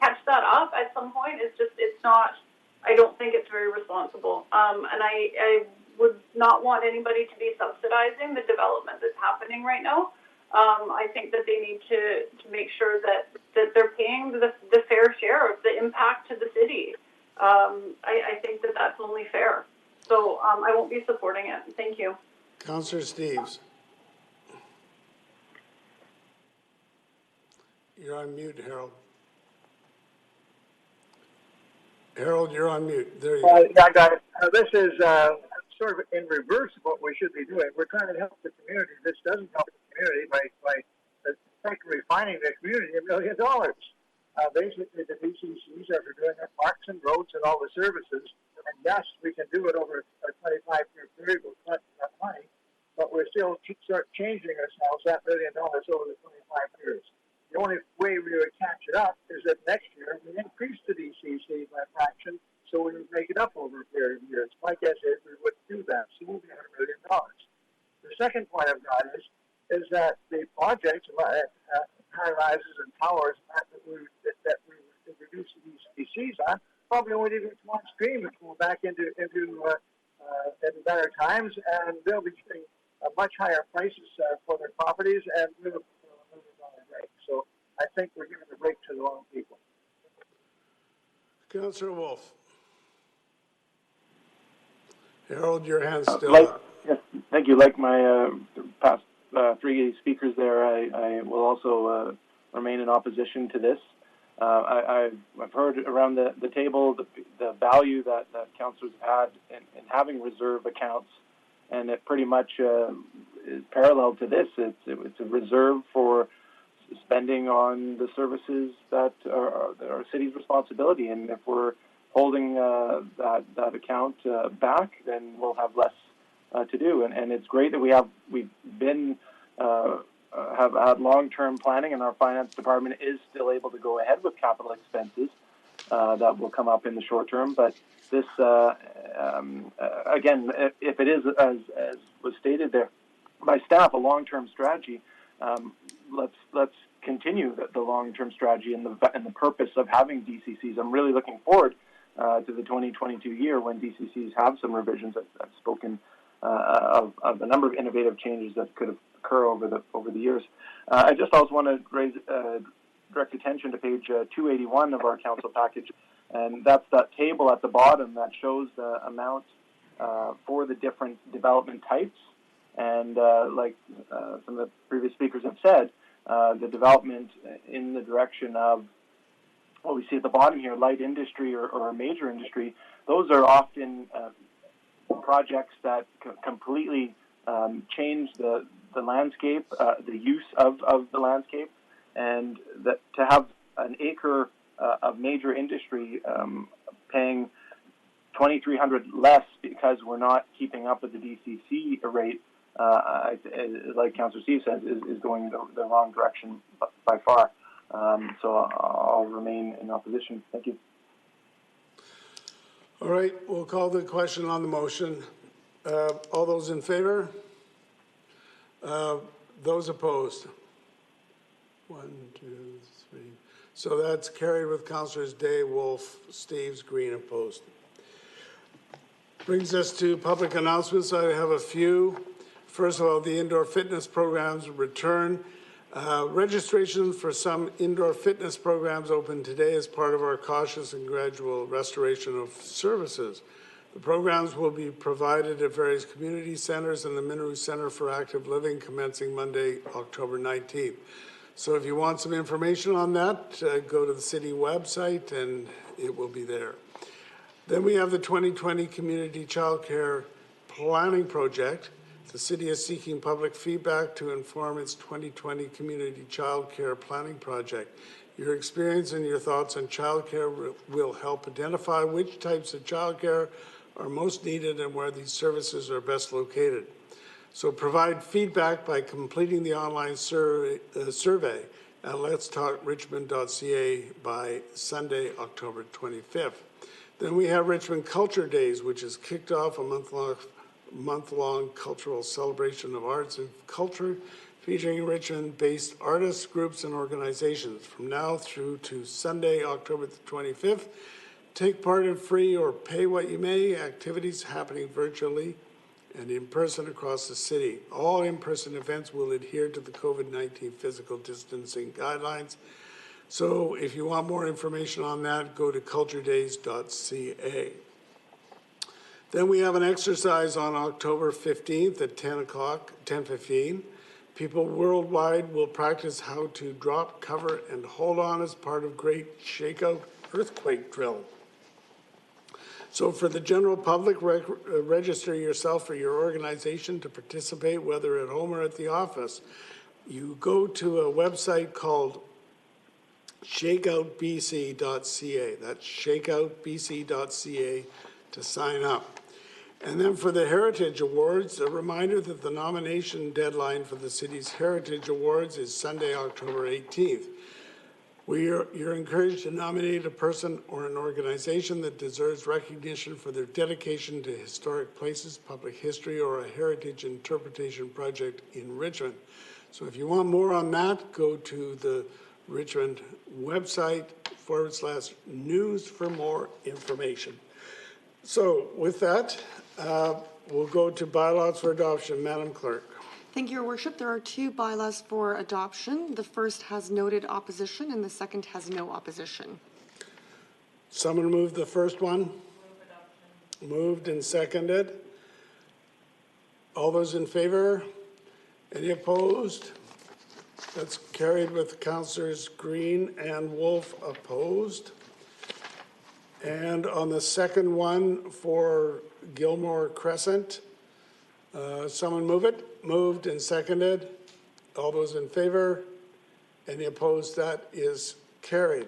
catch that up at some point it's not. I don't think it's very responsible. And I would not want anybody to be subsidizing the development that's happening right now. I think that they need to make sure that they're paying the fair share of the impact to the city. I think that that's only fair. So I won't be supporting it. Thank you. Councillor Steves. You're on mute, Harold. Harold, you're on mute. There you go. Yeah, I got it. This is sort of in reverse of what we should be doing. We're trying to help the community. This doesn't help the community by effectively fining the community $1 million. Basically, the DCCs are for doing our parks and roads and all the services. And yes, we can do it over a 25-year period. We'll collect that money, but we're still start changing ourselves that $1 million over the 25 years. The only way we would catch it up is that next year we increase the DCC by a fraction, so we would make it up over a period of years. My guess is we wouldn't do that, so we'll be at $1 million. The second point I've got is that the projects, high rises and towers that we reduce the DCCs on, probably won't even come on stream and go back into better times, and they'll be getting much higher prices for their properties, and we'll $1 million break. So I think we're giving a break to the wrong people. Councillor Wolf. Harold, your hand's still up. Yes, thank you. Like my past three speakers there, I will also remain in opposition to this. I've heard around the table the value that councillors have had in having reserve accounts, and it pretty much is parallel to this. It's a reserve for spending on the services that are our city's responsibility, and if we're holding that account back, then we'll have less to do. And it's great that we've been have had long-term planning, and our finance department is still able to go ahead with capital expenses that will come up in the short term. But this, again, if it is as was stated there by staff, a long-term strategy, let's continue the long-term strategy and the purpose of having DCCs. I'm really looking forward to the 2022 year when DCCs have some revisions. I've spoken of a number of innovative changes that could occur over the years. I just also want to direct attention to page 281 of our council package, and that's that table at the bottom that shows the amount for the different development types. And like some of the previous speakers have said, the development in the direction of what we see at the bottom here, light industry or a major industry, those are often projects that completely change the landscape, the use of the landscape, and that to have an acre of major industry paying $2,300 less because we're not keeping up with the DCC rate, like Councillor Steve says, is going the wrong direction by far. So I'll remain in opposition. Thank you. All right, we'll call the question on the motion. All those in favor? Those opposed? 1, 2, 3. So that's carried with Councillors Day, Wolf, Steves, Green opposed. Brings us to public announcements. I have a few. First of all, the indoor fitness programs return. Registration for some indoor fitness programs open today as part of our cautious and gradual restoration of services. The programs will be provided at various community centers and the Minru Center for Active Living commencing Monday, October 19th. So if you want some information on that, go to the city website and it will be there. Then we have the 2020 Community Childcare Planning Project. The city is seeking public feedback to inform its 2020 Community Childcare Planning Project. Your experience and your thoughts on childcare will help identify which types of childcare are most needed and where these services are best located. So provide feedback by completing the online survey at letstalkrichmond.ca by Sunday, October 25th. Then we have Richmond Culture Days, which has kicked off a month-long cultural celebration of arts and culture featuring Richmond-based artists, groups, and organizations. From now through to Sunday, October the 25th, take part in free or pay what you may activities happening virtually and in person across the city. All in-person events will adhere to the COVID-19 physical distancing guidelines. So if you want more information on that, go to culturedays.ca. Then we have an exercise on October 15th at 10:15. People worldwide will practice how to drop, cover, and hold on as part of Great Shakeout Earthquake Drill. So for the general public, register yourself or your organization to participate, whether at home or at the office. You go to a website called shakeoutbc.ca. That's shakeoutbc.ca to sign up. And then for the Heritage Awards, a reminder that the nomination deadline for the city's Heritage Awards is Sunday, October 18th. You're encouraged to nominate a person or an organization that deserves recognition for their dedication to historic places, public history, or a heritage interpretation project in Richmond. So if you want more on that, go to the Richmond website /news for more information. So with that, we'll go to bylaws for adoption. Madam Clerk. Thank you, Your Worship. There are two bylaws for adoption. The first has noted opposition and the second has no opposition. Someone move the first one? Moved and seconded. All those in favor? Any opposed? That's carried with Councillors Green and Wolf opposed. And on the second one for Gilmore Crescent, someone move it? Moved and seconded. All those in favor? Any opposed? That is carried.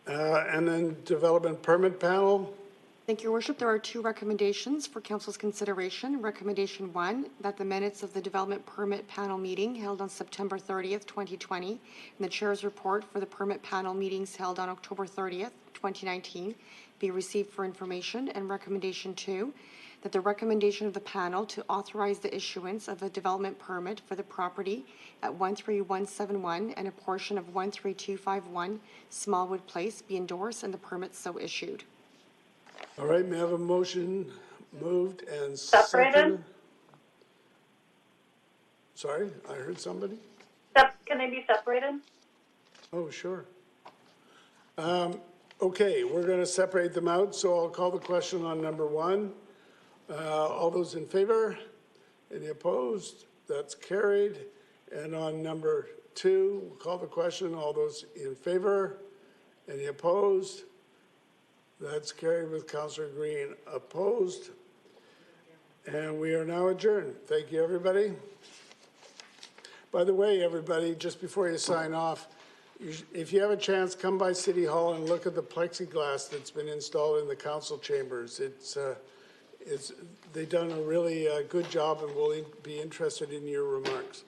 And then Development Permit Panel. Thank you, Your Worship. There are two recommendations for Council's consideration. Recommendation 1, that the minutes of the Development Permit Panel meeting held on September 30th, 2020, and the Chair's report for the Permit Panel meetings held on October 30th, 2019, be received for information. And Recommendation 2, that the recommendation of the panel to authorize the issuance of a development permit for the property at 13171 and a portion of 13251 Smallwood Place be endorsed and the permit so issued. All right, may I have a motion moved and Separated? seconded? Sorry, I heard somebody. Can they be separated? Oh, sure. Okay, we're going to separate them out, so I'll call the question on number 1. All those in favor? Any opposed? That's carried. And on number 2, we'll call the question. All those in favor? Any opposed? That's carried with Councillor Green opposed. And we are now adjourned. Thank you, everybody. By the way, everybody, just before you sign off, if you have a chance, come by City Hall and look at the plexiglass that's been installed in the council chambers. They've done a really good job, and we'll be interested in your remarks.